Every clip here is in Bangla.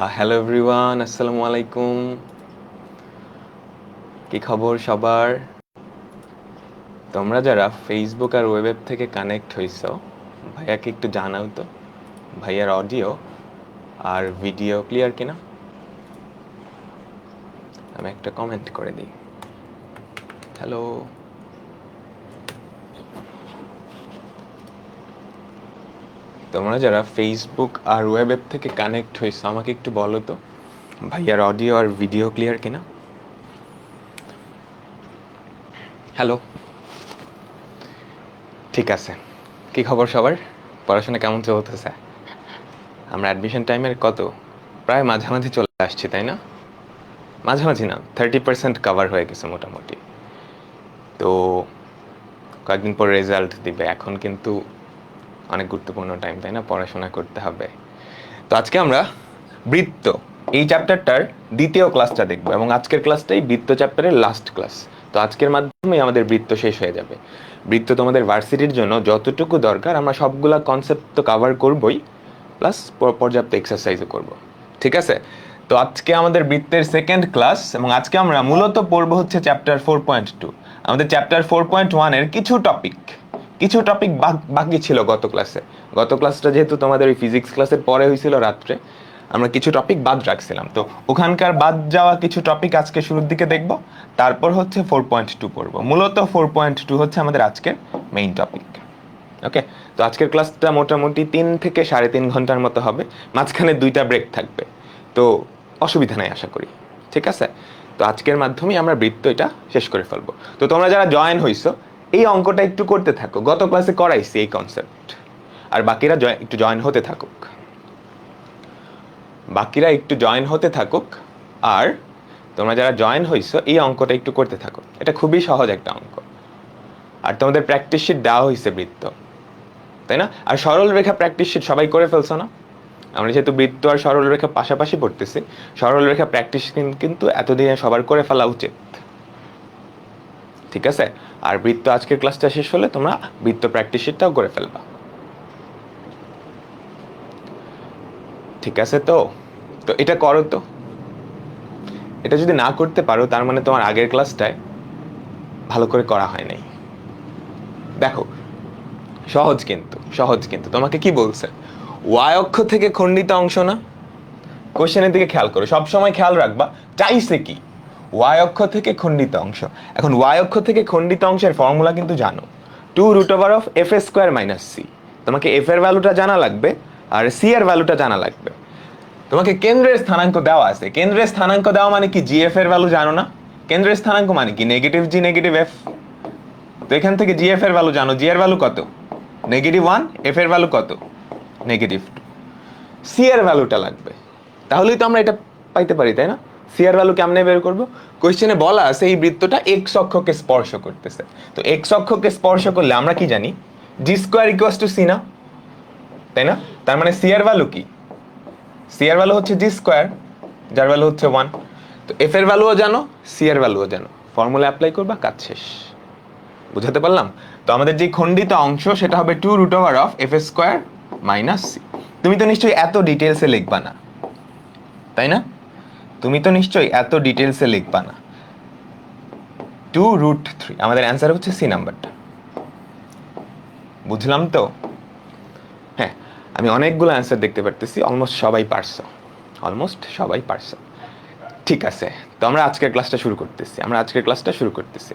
হ্যালো এভরিওয়ান, আসসালামু আলাইকুম। কি খবর সবার? তোমরা যারা ফেসবুক আর ওয়েব থেকে কানেক্ট হইছ, ভাইয়াকে একটু জানাও তো ভাইয়ার অডিও আর ভিডিও ক্লিয়ার কিনা। আমি একটা কমেন্ট করে দিই। হ্যালো। তোমরা যারা ফেসবুক আর ওয়েব থেকে কানেক্ট হইছ, আমাকে একটু বলো তো ভাইয়ার অডিও আর ভিডিও ক্লিয়ার কিনা। হ্যালো। ঠিক আছে। কি খবর সবার? পড়াশোনা কেমন চলতেছে? আমরা অ্যাডমিশন টাইমের প্রায় মাঝামাঝি চলে আসছি, তাই না? মাঝামাঝি না, 30% কভার হয়ে গেছে মোটামুটি। তো কয়েকদিন পর রেজাল্ট দিবে, এখন কিন্তু অনেক গুরুত্বপূর্ণ টাইম, তাই না? পড়াশোনা করতে হবে। তো আজকে আমরা বৃত্ত এই চ্যাপ্টারটার দ্বিতীয় ক্লাসটা দেখবো, এবং আজকের ক্লাসটাই বৃত্ত চ্যাপ্টারের লাস্ট ক্লাস। তো আজকের মাধ্যমে আমাদের বৃত্ত শেষ হয়ে যাবে। বৃত্ত তোমাদের ভার্সিটির জন্য যতটুকু দরকার আমরা সবগুলা কনসেপ্ট তো কভার করবই, প্লাস পর্যাপ্ত এক্সারসাইজও করব। ঠিক আছে? তো আজকে আমাদের বৃত্তের সেকেন্ড ক্লাস, এবং আজকে আমরা মূলত পড়বো হচ্ছে চ্যাপ্টার 4.2। আমাদের চ্যাপ্টার 4.1-এর কিছু টপিক বাকি ছিল গত ক্লাসটা যেহেতু তোমাদের ওই ফিজিক্স ক্লাসের পরে হয়েছিল রাত্রে, আমরা কিছু টপিক বাদ রাখছিলাম। তো ওখানকার বাদ যাওয়া কিছু টপিক আজকে শুরুর দিকে দেখব, তারপর হচ্ছে 4.2 পড়বো। মূলত 4.2 হচ্ছে আমাদের আজকের মেইন টপিক। ওকে, তো আজকের ক্লাসটা মোটামুটি 3 থেকে 3.5 ঘন্টার মতো হবে, মাঝখানে 2টা ব্রেক থাকবে। তো অসুবিধা নাই আশা করি। ঠিক আছে? তো আজকের মাধ্যমে আমরা বৃত্ত এটা শেষ করে ফেলবো। তো তোমরা যারা জয়েন হইছো, এই অঙ্কটা একটু করতে থাকো, গত ক্লাসে করাইছি এই কনসেপ্ট। আর বাকিরা একটু জয়েন হতে থাকুক। আর তোমরা যারা জয়েন হইছো, এই অঙ্কটা একটু করতে থাকো। এটা খুবই সহজ একটা অঙ্ক। আর তোমাদের প্র্যাকটিস শিট দেওয়া হয়েছে বৃত্ত, তাই না? আর সরল রেখা প্র্যাকটিস শিট সবাই করে ফেলছো না? আমরা যেহেতু বৃত্ত আর সরল রেখা পাশাপাশি পড়তেছি, সরল রেখা প্র্যাকটিস কিন্তু এতদিনে সবার করে ফেলা উচিত। ঠিক আছে? আর বৃত্ত আজকের ক্লাসটা শেষ হলে তোমরা বৃত্ত প্র্যাকটিস শিটটাও করে ফেলবা। ঠিক আছে? তো এটা করো। তো এটা যদি না করতে পারো, তার মানে তোমার আগের ক্লাসটায় ভালো করে করা হয় নাই। দেখো, সহজ কিন্তু তোমাকে কি বলছে? ওয়াই অক্ষ থেকে খণ্ডিত অংশ না? কোশ্চেনের দিকে খেয়াল করো, সবসময় খেয়াল রাখবা চাইছে কি ওয়াই অক্ষ থেকে খণ্ডিত অংশ। এখন ওয়াই অক্ষ থেকে খণ্ডিত অংশের ফর্মুলা কিন্তু জানো, 2√f² - c। তোমাকে এফ এর ভ্যালুটা জানা লাগবে, আর সি এর ভ্যালুটা জানা লাগবে। তোমাকে কেন্দ্রের স্থানাঙ্ক দেওয়া আছে। কেন্দ্রের স্থানাঙ্ক দেওয়া মানে কি? জিএফ এর ভ্যালু জানো না? কেন্দ্রের স্থানাঙ্ক মানে কি? নেগেটিভ জি নেগেটিভ এফ। তো এখান থেকে জিএফ এর ভ্যালু জানো, জি এর ভ্যালু কত? -1। এফ এর ভ্যালু কত? -2। সি এর ভ্যালুটা লাগবে, তাহলেই তো আমরা এটা পাইতে পারি, তাই না? সি এর ভ্যালু কেমনে বের করবো? কোশ্চেনে বলা আছে এই বৃত্তটা এক্স অক্ষকে স্পর্শ করতেছে। তো এক্স অক্ষকে স্পর্শ করলে আমরা কি জানি? g² = c না? তাই না? তার মানে সি এর ভ্যালু কি? সি এর ভ্যালু হচ্ছে g², যার ভ্যালু হচ্ছে 1। তো এফ এর ভ্যালুও জানো, সি এর ভ্যালুও জানো, ফর্মুলা অ্যাপ্লাই করবা, কাজ শেষ। বুঝাতে পারলাম? তো আমাদের যে খণ্ডিত অংশ সেটা হবে 2√f² - c। তুমি তো নিশ্চয়ই এত ডিটেলসে লিখবা না, তাই না? লিখবা না। 2√3 আমাদের অ্যান্সার হচ্ছে সি নাম্বারটা। বুঝলাম তো? হ্যাঁ, আমি অনেকগুলো অ্যান্সার দেখতে পারতেছি, অলমোস্ট সবাই পারছো। ঠিক আছে, তো আমরা আজকের ক্লাসটা শুরু করতেছি।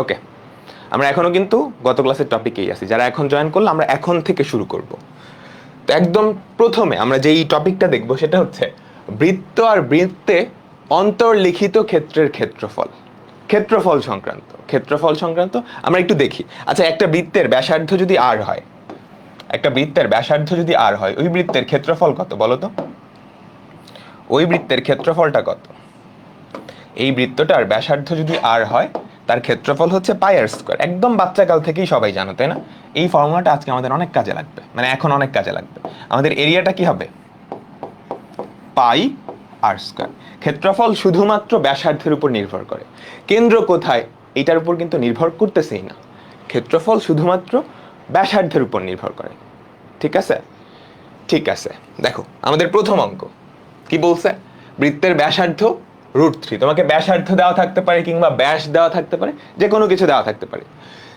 ওকে, আমরা এখনো কিন্তু গত ক্লাসের টপিকেই আছি। যারা এখন জয়েন করলো, আমরা এখন থেকে শুরু করব। তো একদম প্রথমে আমরা যেই টপিকটা দেখব সেটা হচ্ছে বৃত্ত আর বৃত্তে অন্তর্লিখিত ক্ষেত্রের ক্ষেত্রফল সংক্রান্ত আমরা একটু দেখি। আচ্ছা, একটা বৃত্তের ব্যাসার্ধ যদি আর হয়, ওই বৃত্তের ক্ষেত্রফল কত বলো তো? ওই বৃত্তের ক্ষেত্রফলটা কত? এই বৃত্তটার ব্যাসার্ধ যদি আর হয়, তার ক্ষেত্রফল হচ্ছে πr²। একদম বাচ্চাকাল থেকেই সবাই জানো, তাই না? এই ফর্মুলাটা আজকে আমাদের অনেক কাজে লাগবে, মানে এখন অনেক কাজে লাগবে। আমাদের এরিয়াটা কি হবে? πr²। ক্ষেত্রফল শুধুমাত্র ব্যাসার্ধের উপর নির্ভর করে। কেন্দ্র কোথায় এটার উপর কিন্তু নির্ভর করতেছেই না। ক্ষেত্রফল শুধুমাত্র ব্যাসার্ধের উপর নির্ভর করে। ঠিক আছে? দেখো, আমাদের প্রথম অঙ্ক, কি বলছে? বৃত্তের ব্যাসার্ধ √3। তোমাকে ব্যাসার্ধ দেওয়া থাকতে পারে কিংবা ব্যাস দেওয়া থাকতে পারে, যে কোনো কিছু দেওয়া থাকতে পারে।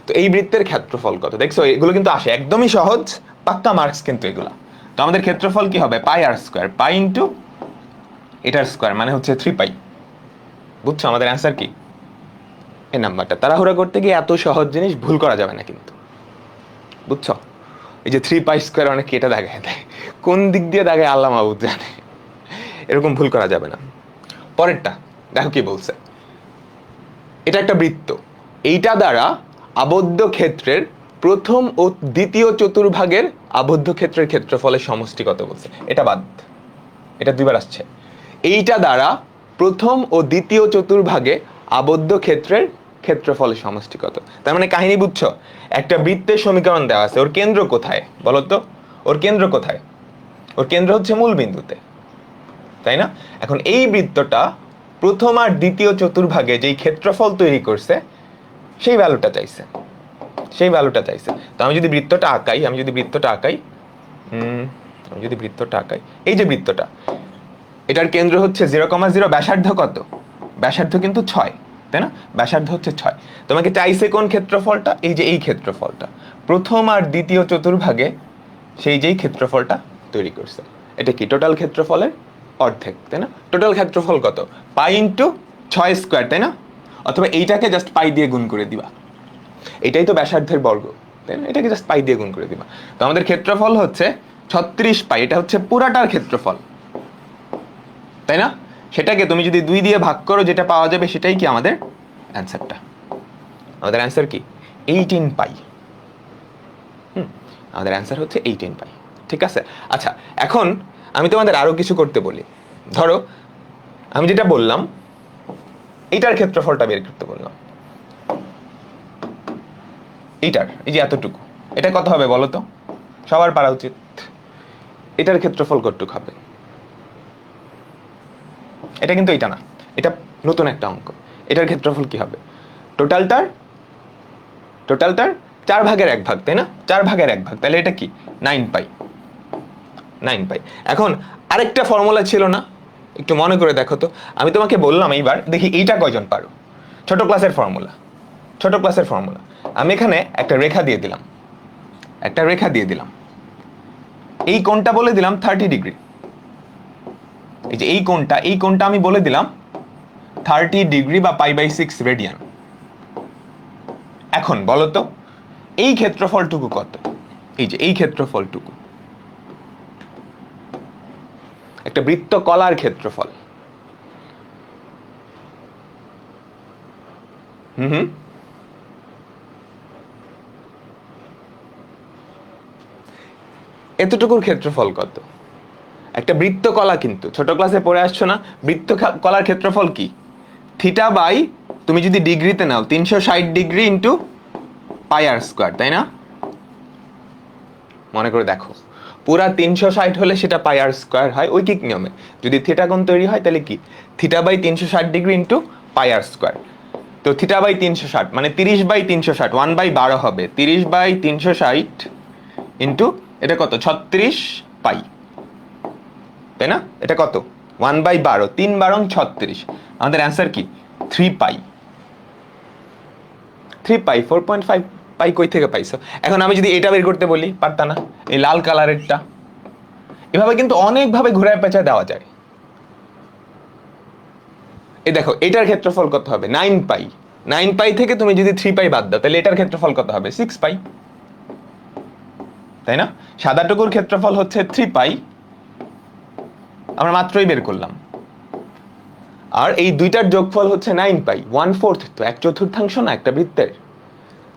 তো এই বৃত্তের ক্ষেত্রফল কত? দেখছো এগুলো কিন্তু আসে একদমই সহজ, পাক্কা মার্কস কিন্তু এগুলা। তো আমাদের ক্ষেত্রফল কি হবে? πr², পাই ইন্টু এটার স্কোয়ার মানে হচ্ছে 3π। বুঝছো আমাদের অ্যান্সার কি? এই নাম্বারটা। তাড়াহুড়া করতে গিয়ে এত সহজ জিনিস ভুল করা যাবে না কিন্তু, বুঝছো? এই যে 3π² অনেকে এটা দাগায় দেয়, কোন দিক দিয়ে দাগায় আল্লাহ মাহবুব জানে। এরকম ভুল করা যাবে না। পরেরটা দেখো কি বলছে। এটা একটা বৃত্ত, এইটা দ্বারা আবদ্ধ ক্ষেত্রের প্রথম ও দ্বিতীয় চতুর্ভাগের আবদ্ধ ক্ষেত্রের ক্ষেত্রফলের সমষ্টি কত বলছে। এটা বাদ, এটা দুইবার আসছে। এইটা দ্বারা প্রথম ও দ্বিতীয় চতুর্ভাগে আবদ্ধ ক্ষেত্রের ক্ষেত্রফলের সমষ্টি কত। তার মানে কাহিনী বুঝছো? একটা বৃত্তের সমীকরণ দেওয়া আছে, ওর কেন্দ্র কোথায় বলো তো? ওর কেন্দ্র কোথায়? ওর কেন্দ্র হচ্ছে মূল বিন্দুতে, তাই না? এখন এই বৃত্তটা প্রথম আর দ্বিতীয় চতুর্ভাগে যেই ক্ষেত্রফল তৈরি করছে সেই ভ্যালুটা চাইছে, সেই ভ্যালুটা চাইছে। তো আমি যদি বৃত্তটা আঁকাই, আমি যদি বৃত্তটা আঁকাই, এই যে বৃত্তটা, এটার কেন্দ্র হচ্ছে 0,0, ব্যাসার্ধ কত? ব্যাসার্ধ কিন্তু 6, তাই না? ব্যাসার্ধ হচ্ছে 6। তোমাকে চাইছে কোন ক্ষেত্রফলটা? এই যে এই ক্ষেত্রফলটা, প্রথম আর দ্বিতীয় চতুর্ভাগে সেই যেই ক্ষেত্রফলটা তৈরি করছে। এটা কি? টোটাল ক্ষেত্রফলের অর্ধেক, তাই না? টোটাল ক্ষেত্রফল কত? পাই ইন্টু 6², তাই না? অথবা এইটাকে জাস্ট পাই দিয়ে গুণ করে দিবা, এটাই তো ব্যাসার্ধের বর্গ, তাই না? এটাকে জাস্ট পাই দিয়ে গুণ করে দিবা। তো আমাদের ক্ষেত্রফল হচ্ছে 36π, এটা হচ্ছে পুরাটার ক্ষেত্রফল, তাই না? সেটাকে তুমি যদি 2 দিয়ে ভাগ করো, যেটা পাওয়া যাবে সেটাই কি আমাদের অ্যান্সারটা। আমাদের অ্যান্সার কি? 18π। আমাদের অ্যান্সার হচ্ছে 18π। ঠিক আছে? আচ্ছা, এখন আমি তোমাদের আরো কিছু করতে বলি। ধরো আমি যেটা বললাম, এইটার ক্ষেত্রফলটা বের করতে বললাম, এইটার, এই যে এতটুকু, এটা কত হবে বলো তো? সবার পারা উচিত। এটার ক্ষেত্রফল কতটুকু হবে? এটা কিন্তু এটা না, এটা নতুন একটা অঙ্ক। এটার ক্ষেত্রফল কি হবে? টোটালটার 4/1, তাই না? 4/1, তাহলে এটা কি? 9π। এখন আরেকটা ফর্মুলা ছিল না, একটু মনে করে দেখো তো। আমি তোমাকে বললাম, এইবার দেখি এইটা কয়জন পারো। ছোট ক্লাসের ফর্মুলা। আমি এখানে একটা রেখা দিয়ে দিলাম, এই কোণটা বলে দিলাম 30°। এই যে এই কোণটা আমি বলে দিলাম 30° বা π/6 রেডিয়ান। এখন বলো তো এই ক্ষেত্রফলটুকু কত? এই যে এই ক্ষেত্রফলটুকু একটা বৃত্ত কলার ক্ষেত্রফল। এতটুকুর ক্ষেত্রফল কত? একটা বৃত্ত কলা, কিন্তু ছোট ক্লাসে পড়ে আসছো না, বৃত্ত কলার ক্ষেত্রফল কি? থিটা বাই, তুমি যদি ডিগ্রিতে নাও 360° ইন্টু πr², তাই না? মনে করে দেখো, পুরা 360 হলে সেটা πr² হয় ঐকিক নিয়মে। যদি থিটা কোণ তৈরি হয় তাহলে কি? Theta by 360° into πr²। তো থিটা বাই 360 মানে 30/360, 1/12 হবে। 30/360 ইন্টু এটা কত? 36π, তাই না? এটা কত? 1/12, 3 × 36। আমাদের অ্যান্সার কি? 3π। 4.5π কই থেকে পাইছো? এখন আমি যদি এটা বের করতে বলি, পারতা না? এই লাল কালারেরটা এভাবে কিন্তু অনেকভাবে ঘুরায় পেঁচায় দেওয়া যায়। এই দেখো, এটার ক্ষেত্রফল কত হবে? 9π। 9π থেকে তুমি যদি 3π বাদ দাও, তাহলে এটার ক্ষেত্রফল কত হবে? 6π, তাই না? সাদাটুকুর ক্ষেত্রফল হচ্ছে 3π, আমরা মাত্রই বের করলাম। আর এই দুইটার যোগফল হচ্ছে 9π, 1/4, তো 1/4 না একটা বৃত্তের।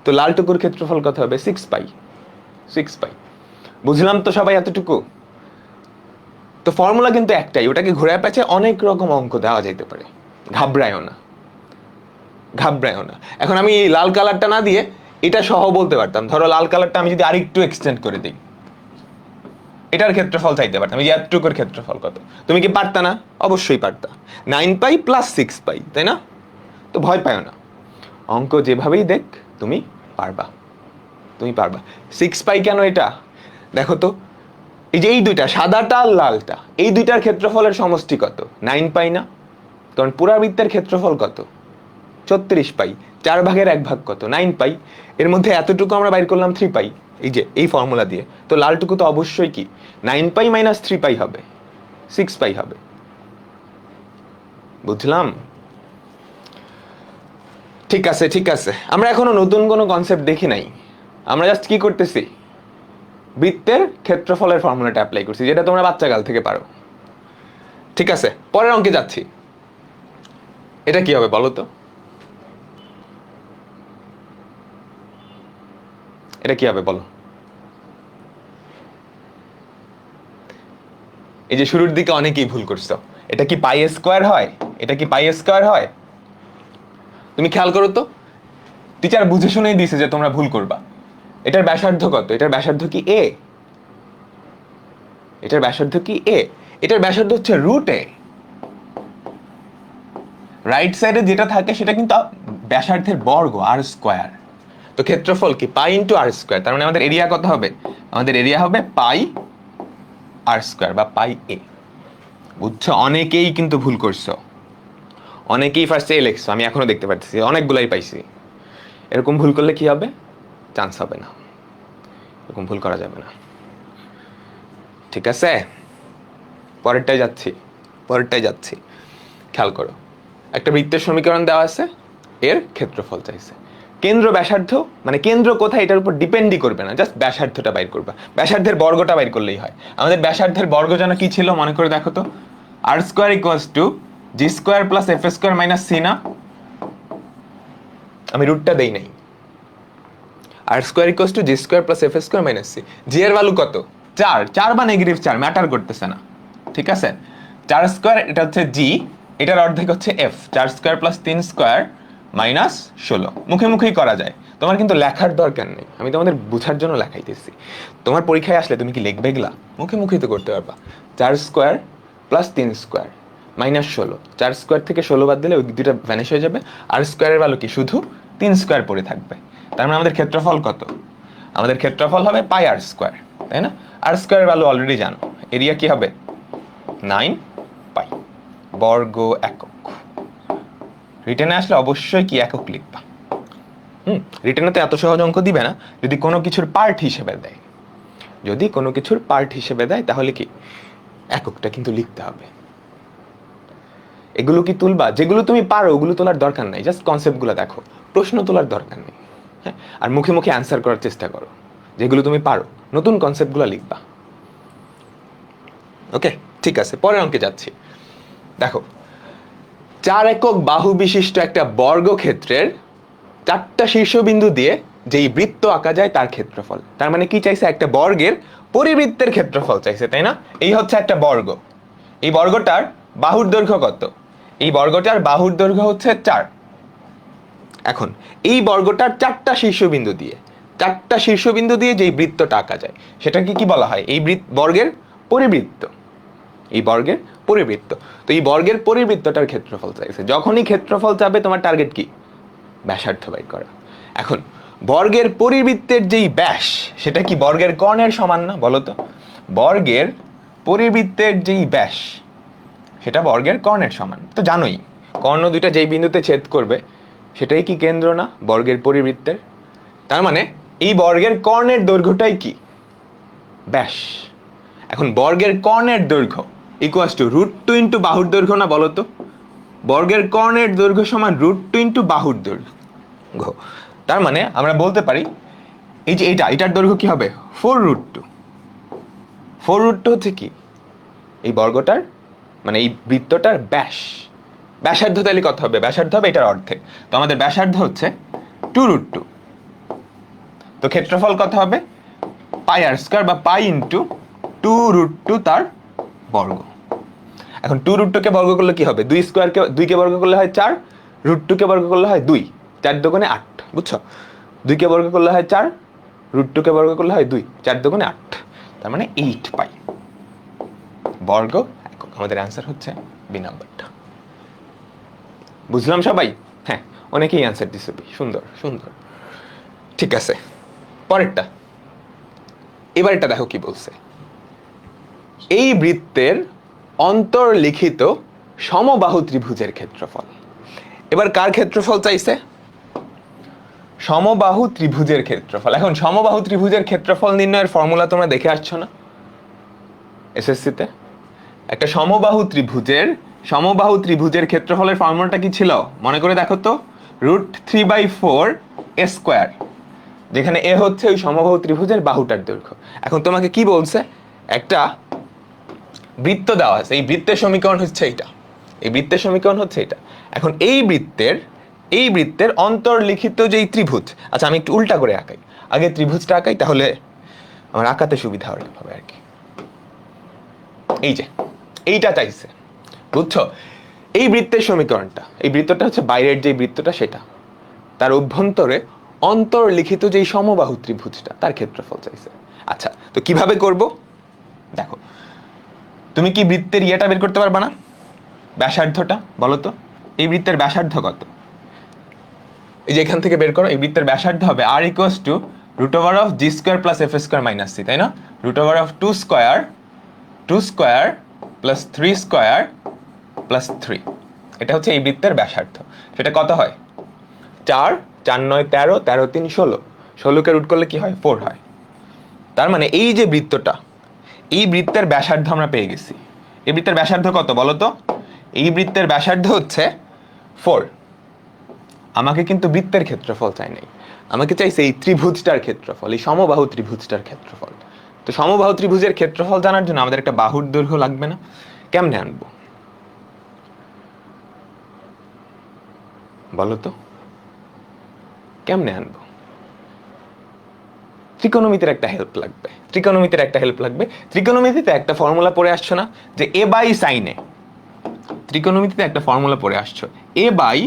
তো লালটুকুর ক্ষেত্রফল কত হবে? 6π। বুঝলাম তো সবাই এতটুকু? তো ফর্মুলা কিন্তু একটাই, ওটাকে ঘুরায় পেঁচে অনেক রকম অঙ্ক দেওয়া যেতে পারে। ঘাবড়ায়ও না। এখন আমি এই লাল কালারটা না দিয়ে এটা সহ বলতে পারতাম। ধরো লাল কালারটা আমি যদি আরেকটু এক্সটেন্ড করে দিই, এটার ক্ষেত্রফল চাইতে পারতাম, এই যে এতটুকুর ক্ষেত্রফল কত? তুমি কি পারতা না? অবশ্যই পারতা। 9π + 6π, তাই না? তো ভয় পাও না, অঙ্ক যেভাবেই দেখ তুমি পারবা। 6π কেন এটা দেখো তো। এই যে এই দুইটা সাদাটা আর লালটা, এই দুইটার ক্ষেত্রফলের সমষ্টি কত? 9 পাই না? কারণ পুরাবৃত্তের ক্ষেত্রফল কত? 36 পাই। 4/1 কত? 9 পাই। এর মধ্যে এতটুকু আমরা বাইর করলাম 3 পাই, এই যে এই ফর্মুলা দিয়ে। তো লালটুকু তো অবশ্যই কি 9 পাই মাইনাস 3 পাই হবে, 6 পাই হবে। বুঝলাম? ঠিক আছে ঠিক আছে, আমরা এখনো নতুন কোনো কনসেপ্ট দেখি নাই। আমরা জাস্ট কি করতেছি, বৃত্তের ক্ষেত্রফলের ফর্মুলাটা অ্যাপ্লাই করছি, যেটা তোমরা বাচ্চাকাল থেকে পারো। ঠিক আছে, পরের অঙ্কে যাচ্ছি। এটা কি হবে বলো তো? এটা কি হবে বলো? এই যে শুরুর দিকে অনেকেই ভুল করছো, এটা কি পাই স্কোয়ার হয়? এটা কি পাই স্কোয়ার হয়? তুমি খেয়াল করো তো, টিচার বুঝে শুনেই দিয়েছে যে তোমরা ভুল করবা। এটার ব্যাসার্ধ কত? এটার ব্যাসার্ধ কি এ? এটার ব্যাসার্ধ কি এ? এটার ব্যাসার্ধ হচ্ছে রুট এ। রাইট সাইডে যেটা থাকে সেটা কিন্তু ব্যাসার্ধের বর্গ, আর স্কোয়ার। তো ক্ষেত্রফল কি পাই ইন্টু আর স্কোয়ার। তার মানে আমাদের এরিয়া কত হবে? আমাদের এরিয়া হবে পাই আর স্কোয়ার বা পাই এ। বুঝছো? অনেকেই কিন্তু ভুল করছো, অনেকেই ফার্স্টে এ লিখছো, আমি এখনো দেখতে পাচ্ছি, অনেকগুলাই পাইছি। এরকম ভুল করলে কি হবে? চান্স হবে না, এরকম ভুল করা যাবে না। ঠিক আছে, পরেরটাই যাচ্ছি। খেয়াল করো, একটা বৃত্তের সমীকরণ দেওয়া আছে, এর ক্ষেত্রফল চাইছে। কেন্দ্র ব্যাসার্ধ, মানে কেন্দ্র কোথায় এটার উপর ডিপেন্ডই করবে না, জাস্ট ব্যাসার্ধটা বাইর করবা। ব্যাসার্ধের বর্গটা বাইর করলেই হয়। আমাদের ব্যাসার্ধের বর্গ যেন কি ছিল মনে করে দেখো তো, R square equals to G square plus F square minus C না? আমি রুটটা দেই নাই। R square equals to G square plus F square minus C. G এর ভ্যালু কত? 4 বা -4 ম্যাটার করতেছে না। ঠিক আছে, 4 স্কোয়ার এটা হচ্ছে জি, এটার অর্ধেক হচ্ছে F. 4 square plus 3 square minus 16। মুখে মুখেই করা যায়, তোমার কিন্তু লেখার দরকার নেই, আমি তোমাদের বুঝার জন্য লেখাইতেছি। তোমার পরীক্ষায় আসলে তুমি কি লিখবে এগুলা? মুখে মুখেই তো করতে পারবা। 4 square plus 3 square minus 16। 4 square থেকে 16 বাদ দিলে ওই দুইটা ভ্যানিশ হয়ে যাবে। আর স্কোয়ারের ভ্যালু কি? শুধু 3 স্কোয়ার পড়ে থাকবে। তার মানে আমাদের ক্ষেত্রফল কত? আমাদের ক্ষেত্রফল হবে পাই আর স্কোয়ার, তাই না? আর স্কোয়ারের ভ্যালু অলরেডি জানো। এরিয়া কি হবে? 9 পাই বর্গ একক। রিটেনে আসলে অবশ্যই কি একক লিখবা। রিটেনে তো এত সহজ অঙ্ক দিবে না, যদি কোনো কিছুর পার্ট হিসেবে দেয়। যদি কোনো কিছুর পার্ট হিসেবে দেয় তাহলে কি এককটা কিন্তু লিখতে হবে। এগুলো কি তুলবা? যেগুলো তুমি পারো ওগুলো তোলার দরকার নাই, জাস্ট কনসেপ্টগুলো দেখো, প্রশ্ন তোলার দরকার নেই। হ্যাঁ, আর মুখে মুখে অ্যান্সার করার চেষ্টা করো। যেগুলো তুমি পারো, নতুন কনসেপ্টগুলো লিখবা। ওকে, ঠিক আছে, পরের অঙ্কে যাচ্ছি। দেখো, 4 একক বাহু বিশিষ্ট একটা বর্গক্ষেত্রের 4টা শীর্ষবিন্দু দিয়ে যেই বৃত্ত আঁকা যায় তার ক্ষেত্রফল। তার মানে কি চাইছে? একটা বর্গের পরিবৃত্তের ক্ষেত্রফল চাইছে, তাই না? এই হচ্ছে একটা বর্গ, এই বর্গটার বাহুর দৈর্ঘ্য কত? এই বর্গটার বাহুর দৈর্ঘ্য হচ্ছে 4। এখন এই বর্গটার 4টা শীর্ষবিন্দু দিয়ে যেই বৃত্তটা আঁকা যায় সেটাকে কি বলা হয়? এই বর্গের পরিবৃত্ত। এই বর্গের পরিবৃত্ত। তো এই বর্গের পরিবৃত্তটার ক্ষেত্রফল চাইছে। যখনই ক্ষেত্রফল চাবে তোমার টার্গেট কি? ব্যাসার্ধ বাই করা। এখন বর্গের পরিবৃত্তের যেই ব্যাস সেটা কি বর্গের কর্ণের সমান না? বলো তো, বর্গের পরিবৃত্তের যেই ব্যাস সেটা বর্গের কর্ণের সমান। তো জানোই, কর্ণ দুইটা যেই বিন্দুতে ছেদ করবে সেটাই কি কেন্দ্র না বর্গের পরিবৃত্তের? তার মানে এই বর্গের কর্ণের দৈর্ঘ্যটাই কি? ব্যাস। এখন বর্গের কর্ণের দৈর্ঘ্য ইকুয়ালস টু √2 ইন্টু বাহুর দৈর্ঘ্য না? বলো তো, বর্গের কর্ণের দৈর্ঘ্য সমান √2 ইন্টু বাহুর দৈর্ঘ্য। তার মানে আমরা বলতে পারি এই যে এটার দৈর্ঘ্য কি হবে? 4√2। 4√2 হচ্ছে কি এই বর্গটার, মানে এই বৃত্তটার ব্যাস। ব্যাসার্ধ তাহলে কত হবে? ব্যাসার্ধ হবে এটার অর্ধেক। তো আমাদের ব্যাসার্ধ হচ্ছে 2√2। তো ক্ষেত্রফল কত হবে? পাই আর স্কোয়ার বা পাই ইন্টু 2√2 তার বর্গ। এখন 2√2 কে বর্গ করলে কি হবে? 2 কে বর্গ করলে হয় 4, √2 কে বর্গ করলে হয় 2, 4 দুগুণে 8। বুঝছো? 2 কে বর্গ করলে হয় 4, √2 কে বর্গ করলে হয় 2, 4 দুগুণে 8। তার মানে 8 পাই বর্গ একক। আমাদের অ্যান্সার হচ্ছে বি নাম্বারটা। বুঝলাম সবাই? হ্যাঁ, অনেকেই অ্যান্সার দিছে বি। সুন্দর সুন্দর। ঠিক আছে, পরেরটা। এবার এটা দেখো কি বলছে। এই বৃত্তের অন্তর্লিখিত সমবাহু ত্রিভুজের ক্ষেত্রফল। এবার কার ক্ষেত্রফল চাইছে? সমবাহু ত্রিভুজের ক্ষেত্রফল। এখন সমবাহু ত্রিভুজের ক্ষেত্রফল নির্ণয়ের ফর্মুলা তোমরা দেখে আসছো না এসএসসিতে? একটা সমবাহু ত্রিভুজের ক্ষেত্রফলের ফর্মুলাটা কি ছিল মনে করে দেখো তো, √3/4 a স্কয়ার, যেখানে এ হচ্ছে ওই সমবাহু ত্রিভুজের বাহুটার দৈর্ঘ্য। এখন তোমাকে কি বলছে, একটা বৃত্ত দেওয়া আছে, এই বৃত্তের সমীকরণ হচ্ছে এটা, এখন এই বৃত্তের অন্তর্লিখিত যেই ত্রিভুজ, আচ্ছা আমি একটু উল্টা করে আঁকাই, আগে ত্রিভুজটা আঁকাই তাহলে আমার আঁকাতে সুবিধা হবে আর কি। এই যে এইটা চাইছে, বুঝছো? এই বৃত্তের সমীকরণটা, এই বৃত্তটা হচ্ছে বাইরের যে বৃত্তটা সেটা, তার অভ্যন্তরে অন্তর্লিখিত যেই সমবাহু ত্রিভুজটা তার ক্ষেত্রফল চাইছে। আচ্ছা তো কিভাবে করব দেখো, তুমি কি বৃত্তের ইয়েটা বের করতে পারবা না, ব্যাসার্ধটা? বলো তো এই বৃত্তের ব্যাসার্ধ কত? এই যে এখান থেকে বের করো, এই বৃত্তের ব্যাসার্ধ হবে r = √g² + f² - c, তাই না? √2² + 3² + 3, এটা হচ্ছে এই বৃত্তের ব্যাসার্ধ। সেটা কত হয়? 4, 4 9 13, 13 3 16, 16কে রুট করলে কি হয়? 4 হয়। তার মানে এই যে বৃত্তটা, এই বৃত্তের ব্যাসার্ধ আমরা পেয়ে গেছি। এই বৃত্তের ব্যাসার্ধ কত বলো তো? এই বৃত্তের ব্যাসার্ধ হচ্ছে 4। আমাকে কিন্তু বৃত্তের ক্ষেত্রফল চাই নাই, আমাকে চাইছে এই ত্রিভুজটার ক্ষেত্রফল, এই সমবাহু ত্রিভুজটার ক্ষেত্রফল। তো সমবাহু ত্রিভুজের ক্ষেত্রফল জানার জন্য আমাদের একটা বাহুর দৈর্ঘ্য লাগবে না? কেমনে আনবো বলো তো, কেমনে আনবো? ত্রিকোণমিতির একটা হেল্প লাগবে, ত্রিকোণমিতিতে একটা ফর্মুলা পড়ে আসছো না, যে a বাই সাইন এ, ত্রিকোণমিতিতে একটা ফর্মুলা পড়ে আসছো, a by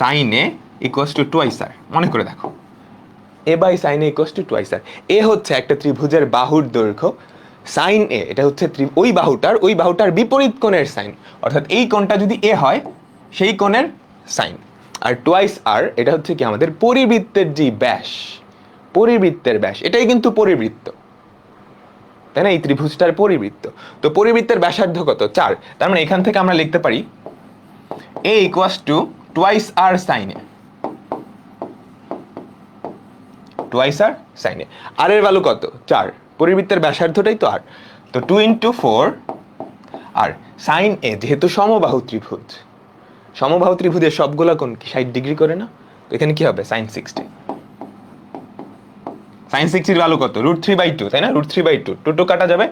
sine A = 2r। মনে করে দেখো, a by sine A = 2r। এ হচ্ছে একটা ত্রিভুজের বাহুর দৈর্ঘ্য, সাইন এ এটা হচ্ছে ওই বাহুটার বিপরীত কোণের সাইন, অর্থাৎ এই কোণটা যদি এ হয় সেই কোণের সাইন। আর 2r এটা হচ্ছে কি আমাদের পরিবৃত্তের যে ব্যাস, এটাই কিন্তু পরিবৃত্ত, তাই না? এই ত্রিভুজটার পরিবৃত্ত। তো পরিবৃত্তের ব্যাসার্ধ কত? 4। তার মানে এখান থেকে আমরা লিখতে পারি a = 2r sin a, 2r sin a। আর এর ভ্যালু কত? 4, পরিবৃত্তের ব্যাসার্ধটাই তো r, তো 2 × 4 আর sin a, যেহেতু সমবাহু ত্রিভুজের সবগুলো কোণ কি 60 ডিগ্রি করে না? তো এখানে কি হবে? sin 60। sin 60 এর ভ্যালু কত? √3/2, তাই না? √3/2, 2 কাটা যাবে,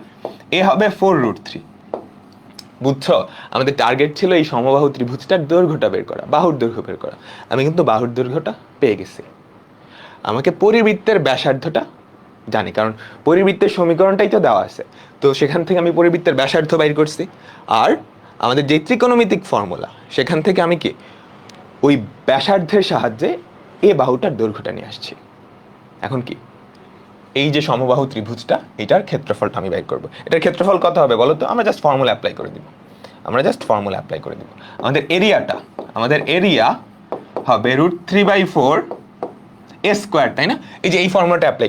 a হবে 4√3। বুঝছো? আমাদের টার্গেট ছিল এই সমবাহু ত্রিভুজটার দৈর্ঘ্যটা বের করা, বাহুর দৈর্ঘ্য বের করা। আমি কিন্তু বাহুর দৈর্ঘ্যটা পেয়ে গেছি। আমাকে পরিবৃত্তের ব্যাসার্ধটা জানি, কারণ পরিবৃত্তের সমীকরণটাই তো দেওয়া আছে, তো সেখান থেকে আমি পরিবৃত্তের ব্যাসার্ধ বাইর করছি। আর আমাদের যে ত্রিকোণমিতিক ফর্মুলা, সেখান থেকে আমি কি ওই ব্যাসার্ধের সাহায্যে এ বাহুটার দৈর্ঘ্যটা নিয়ে আসছি। এখন কি এই যে সমবাহু ত্রিভুজটা, এটার ক্ষেত্রফলটা আমি বের করব। এটার ক্ষেত্রফল কত হবে বলো তো? আমরা জাস্ট ফর্মুলা অ্যাপ্লাই করে দিব। আমাদের এরিয়া হবে √3/4 a স্কয়ার, তাই না? এই যে এই ফর্মুলাটা অ্যাপ্লাই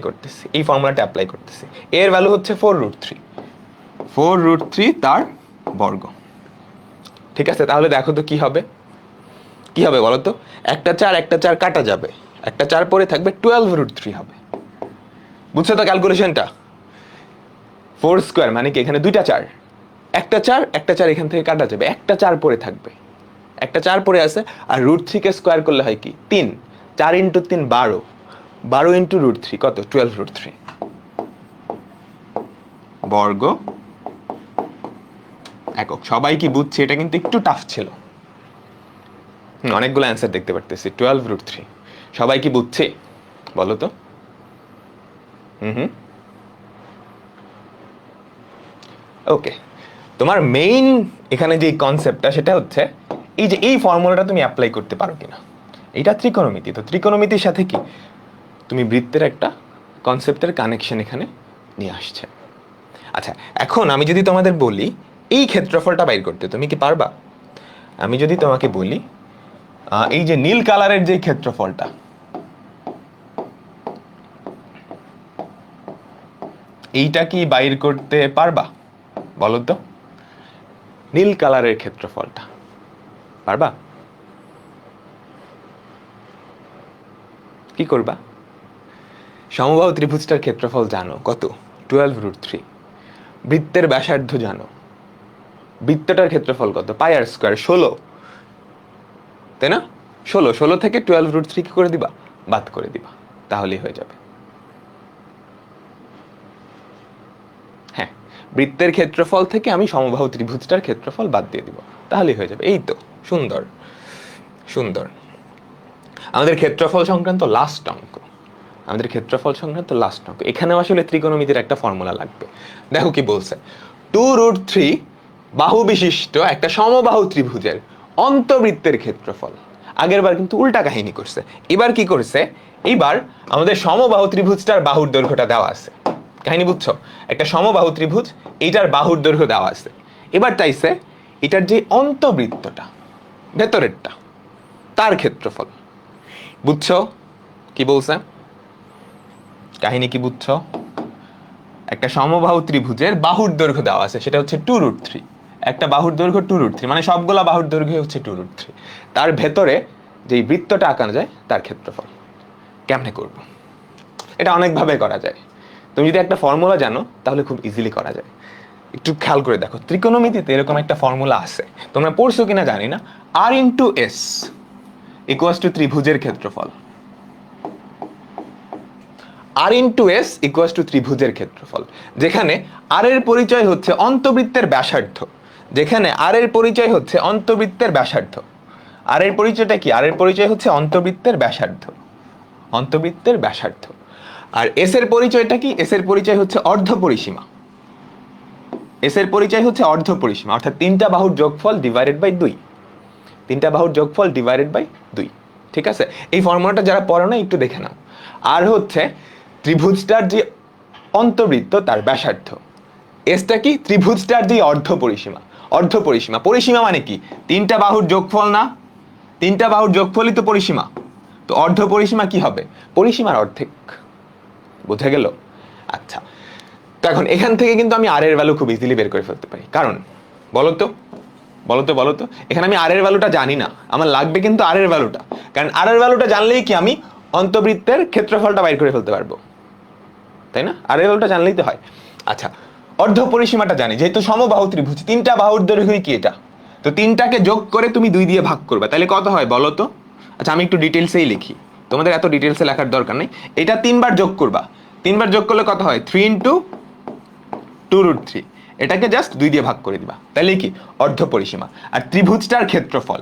করতেছি, এর ভ্যালু হচ্ছে 4√3 তার বর্গ। ঠিক আছে, তাহলে দেখো তো কি হবে বলো তো? একটা 4 কাটা যাবে, একটা 4 পরে থাকবে, 12√3 হবে। বুঝছো তো ক্যালকুলেশনটা? 4 স্কয়ার মানে কি এখানে দুইটা 4, একটা 4 এখান থেকে কাটা যাবে, একটা 4 পরে থাকবে, একটা 4 পরে আছে। আর √3 কে স্কয়ার করলে হয় কি 3, 4 × 3 12, 12 × √3 কত? 12√3 বর্গ একক। সবাই কি বুঝছে? এটা কিন্তু একটু টাফ ছিল, অনেকগুলো অ্যান্সার দেখতে পারতেছি। 12√3 সবাই কি বুঝছে বলো তো? ওকে, তোমার মেইন এখানে যে কনসেপ্টটা সেটা হচ্ছে এই যে এই ফর্মুলাটা তুমি অ্যাপ্লাই করতে পারো কিনা। এটা ত্রিকোণমিতি, তো ত্রিকোণমিতির সাথে কি তুমি বৃত্তের একটা কনসেপ্টের কানেকশন এখানে নিয়ে আসছে। আচ্ছা, এখন আমি যদি তোমাদের বলি এই ক্ষেত্রফলটা বাইর করতে, তুমি কি পারবা? আমি যদি তোমাকে বলি এই যে নীল কালারের যে ক্ষেত্রফলটা, এইটা কি বাইর করতে পারবা বলো তো? নীল কালারের ক্ষেত্রফলটা পারবা? কি করবা? সমবাহু ত্রিভুজটার ক্ষেত্রফল জানো কত? 12√3। বৃত্তের ব্যাসার্ধ জানো, বৃত্তটার ক্ষেত্রফল কত? পাই আর স্কোয়ার 16, তাই না? 16 থেকে 12√3 কি করে দিবা? বাদ করে দিবা, তাহলেই হয়ে যাবে। হ্যাঁ, বৃত্তের ক্ষেত্রফল থেকে আমি সমবাহু ত্রিভুজটার ক্ষেত্রফল বাদ দিয়ে দিব, তাহলেই হয়ে যাবে। এই তো, সুন্দর সুন্দর। আমাদের ক্ষেত্রফল সংক্রান্ত লাস্ট অঙ্ক, এখানেও আসলে ত্রিকোণমিতির একটা ফর্মুলা লাগবে। দেখো কি বলছে, 2√3 বাহু বিশিষ্ট একটা সমবাহু ত্রিভুজের অন্তবৃত্তের ক্ষেত্রফল। আগের বার কিন্তু উল্টা কাহিনী করছে, এবার কি করছে, এইবার আমাদের সমবাহু ত্রিভুজটার বাহুর দৈর্ঘ্যটা দেওয়া আছে। কাহিনী বুঝছো? একটা সমবাহু ত্রিভুজ, এইটার বাহুর দৈর্ঘ্য দেওয়া আছে। এবার চাইছে এটার যে অন্তবৃত্তটা, ভেতরেরটা, তার ক্ষেত্রফল। বুঝছো কি বলছে? কাহিনী কি বুঝছো? একটা সমবাহু ত্রিভুজের বাহুর দৈর্ঘ্য দেওয়া আছে, সেটা হচ্ছে 2√3। একটা বাহুর দৈর্ঘ্য 2√3, মানে সবগুলা বাহুর দৈর্ঘ্য হচ্ছে 2√3। তার ভেতরে যেই বৃত্তটা আঁকানো যায় তার ক্ষেত্রফল। কেমনে করব? এটা অনেকভাবে করা যায়। তুমি যদি একটা ফর্মুলা জানো তাহলে খুব ইজিলি করা যায়। একটু খেয়াল করে দেখো, ত্রিকোণমিতিতে এরকম একটা ফর্মুলা আছে, তোমরা পড়ছো কিনা জানি না। R × S = ত্রিভুজের ক্ষেত্রফল। R × S = ত্রিভুজের ক্ষেত্রফল, যেখানে আর এর পরিচয় হচ্ছে অন্তবৃত্তের ব্যাসার্ধ। যেখানে আর এর পরিচয় হচ্ছে অন্তবৃত্তের ব্যাসার্ধ। আর এর পরিচয়টা কি? আর এর পরিচয় হচ্ছে অন্তবৃত্তের ব্যাসার্ধ, অন্তবৃত্তের ব্যাসার্ধ। আর এস এর পরিচয়টা কি? এস এর পরিচয় হচ্ছে অর্ধপরিসীমা। এস এর পরিচয় হচ্ছে অর্ধপরিসীমা, অর্থাৎ তিনটা বাহুর যোগফল ডিভাইডেড বাই 2। তিনটা বাহুর যোগফল ডিভাইডেড বাই 2। ঠিক আছে, এই ফর্মুলাটা যারা পড়ো না একটু দেখে নাও। আর হচ্ছে ত্রিভুজটার যে অন্তবৃত্ত তার ব্যাসার্ধ। এসটা কি? ত্রিভুজটার যে অর্ধপরিসীমা। অর্ধপরিসীমা, পরিসীমা মানে কি? তিনটা বাহুর যোগফল না? তিনটা বাহুর যোগফলই তো পরিসীমা। তো অর্ধপরিসীমা কি হবে? পরিসীমার অর্ধেক। বোঝা গেল? আচ্ছা, তো এখন এখান থেকে কিন্তু আমি আর এর ভ্যালু খুব ইজিলি বের করে ফেলতে পারি। কারণ বলতো এখানে আমি আর এর ভ্যালুটা জানি না, আমার লাগবে কিন্তু আর এর ভ্যালুটা। কারণ আর এর ভ্যালুটা জানলেই কি আমি অন্তবৃত্তের ক্ষেত্রফলটা বাইর করে ফেলতে পারবো, তাই না? আর এর ভ্যালুটা জানলেই তো হয়। আচ্ছা, অর্ধপরিসীমাটা জানি, যেহেতু সমবাহু ত্রিভুজ, তিনটা বাহুর দৈর্ঘ্যই কি এটা, তো তিনটাকে যোগ করে তুমি 2 দিয়ে ভাগ করবে, তাহলে কত হয় বলো তো? আচ্ছা, আমি একটু ডিটেলসেই লিখি, তোমাদের এত ডিটেলসে লেখার দরকার নেই। এটা 3 বার যোগ করবা, 3 বার যোগ করলে কত হয়? 3 × 2√3। এটাকে জাস্ট 2 দিয়ে ভাগ করে দিবা, তাহলে কি? অর্ধপরিসীমা। আর ত্রিভুজটার ক্ষেত্রফল,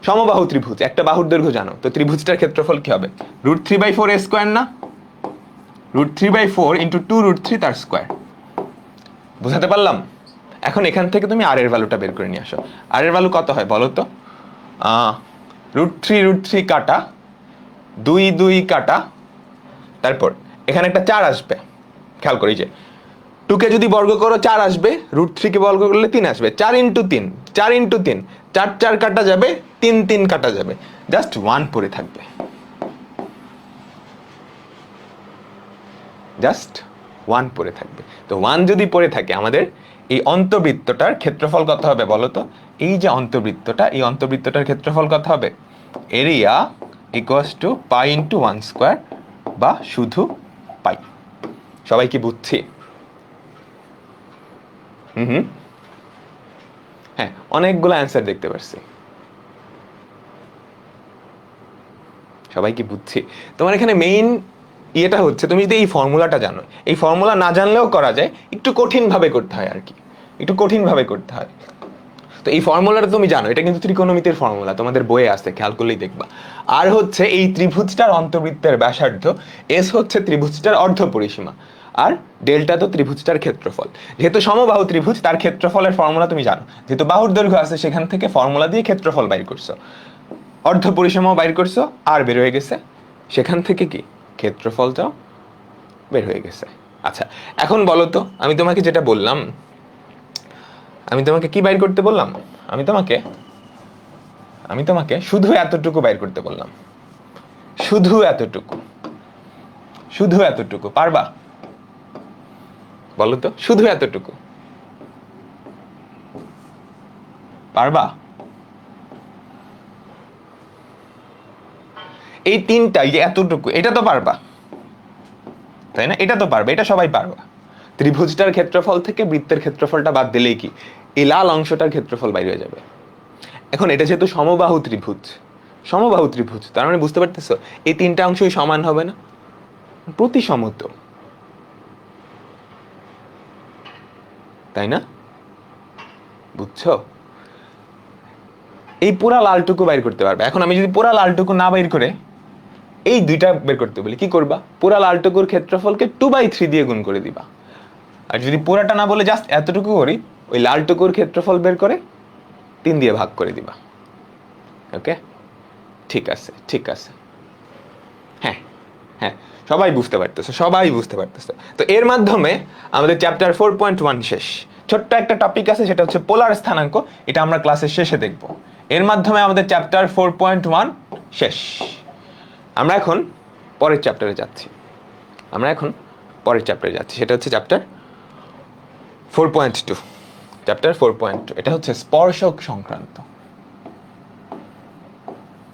সমবাহু ত্রিভুজ, একটা বাহুর দৈর্ঘ্য জানো, তো ত্রিভুজটার ক্ষেত্রফল কি হবে? √3/4 না? √3/4 × 2√3 তার স্কোয়ার। বুঝাতে পারলাম? এখন এখান থেকে তুমি আর এর ভ্যালুটা বের করে নিয়ে আসো। আর এর ভ্যালু কত হয় বলো তো? √3 কাটা, 2 কাটা, তারপর এখানে একটা 4 আসবে। খেয়াল করি যে 2 কে যদি বর্গ করো 4 আসবে, √3 কে বর্গ করলে 3 আসবে। 4 × 3, 4 × 3, 4 4 কাটা যাবে, 3 3 কাটা যাবে, জাস্ট 1 পড়ে থাকবে। জাস্ট 1 পড়ে থাকবে। তো 1 যদি পড়ে থাকে, আমাদের এই অন্তবৃত্তটার ক্ষেত্রফল কত হবে বলো তো? এই যে অন্তবৃত্তটা, এই অন্তবৃত্তটার ক্ষেত্রফল কত হবে? এরিয়া = পাই × 1² বা শুধু পাই। সবাই কি বুঝছি? হ্যাঁ, অনেকগুলো অ্যান্সার দেখতে পাচ্ছি। সবাই কি বুঝছি? তোমার এখানে মেইন ইয়েটা হচ্ছে, তুমি যদি এই ফর্মুলাটা জানো, এই ফর্মুলা না জানলেও করা যায়, একটু কঠিনভাবে করতে হয় আর কি, একটু কঠিনভাবে করতে হয়। তো এই ফর্মুলাটা তুমি জানো, এটা কিন্তু ত্রিকোণমিতির ফর্মুলা, তোমাদের বইয়ে আছে, খেয়াল করলেই দেখবা। আর হচ্ছে এই ত্রিভুজটার অন্তবৃত্তের ব্যাসার্ধ, এস হচ্ছে ত্রিভুজটার অর্ধপরিসীমা, আর ডেল্টা তো ত্রিভুজটার ক্ষেত্রফল। যেহেতু সমবাহু ত্রিভুজ, তার ক্ষেত্রফলের ফর্মুলা তুমি জানো, যেহেতু বাহুর দৈর্ঘ্য আছে সেখান থেকে ফর্মুলা দিয়ে ক্ষেত্রফল বাইর করছো, অর্ধপরিসীমাও বাইর করছো, আর বের হয়ে গেছে সেখান থেকে কি ক্ষেত্রফলটাও বের হয়ে গেছে। আচ্ছা, এখন বলো তো, আমি তোমাকে যেটা বললাম, আমি তোমাকে কি বাইর করতে বললাম? আমি তোমাকে শুধু এতটুকু বাইর করতে বললাম, শুধু এতটুকু পারবা? বলো তো, শুধু এতটুকু পারবা? এই তিনটা, এই যে এতটুকু, এটা তো পারবা তাই না? এটা তো পারবে, এটা সবাই পারবা। ত্রিভুজটার ক্ষেত্রফল থেকে বৃত্তের ক্ষেত্রফলটা বাদ দিলেই কি এই লাল অংশটার ক্ষেত্রফল বাইরে হয়ে যাবে। এখন এটা যেহেতু সমবাহু ত্রিভুজ, সমবাহু ত্রিভুজ তার মানে বুঝতে পারতেছো এই তিনটা অংশই সমান হবে না, প্রতিসমত, তাই না? বুঝছো? এই পুরা লালটুকু বাইর করতে পারবে। এখন আমি যদি পুরা লালটুকু না বাইর করে এই দুইটা বের করতে বলি, কি করবা? পুরা লালটুকুর ক্ষেত্রফলকে 2/3 দিয়ে গুণ করে দিবা। আর যদি পুরাটা না বলে জাস্ট এতটুকু করি, ওই লালটুকুর ক্ষেত্রফল বের করে 3 দিয়ে ভাগ করে দিবা। ওকে, ঠিক আছে, ঠিক আছে। হ্যাঁ হ্যাঁ, সবাই বুঝতে পারতেছে, সবাই বুঝতে পারতেছে। তো এর মাধ্যমে আমাদের চ্যাপ্টার 4.1 শেষ। ছোট্ট একটা টপিক আছে, সেটা হচ্ছে পোলার স্থানাঙ্ক, এটা আমরা ক্লাসের শেষে দেখব। এর মাধ্যমে আমাদের চ্যাপ্টার 4.1 শেষ। আমরা এখন পরের চ্যাপ্টারে যাচ্ছি, সেটা হচ্ছে চ্যাপ্টার 4.2। চ্যাপ্টার 4.2 এটা হচ্ছে স্পর্শক সংক্রান্ত।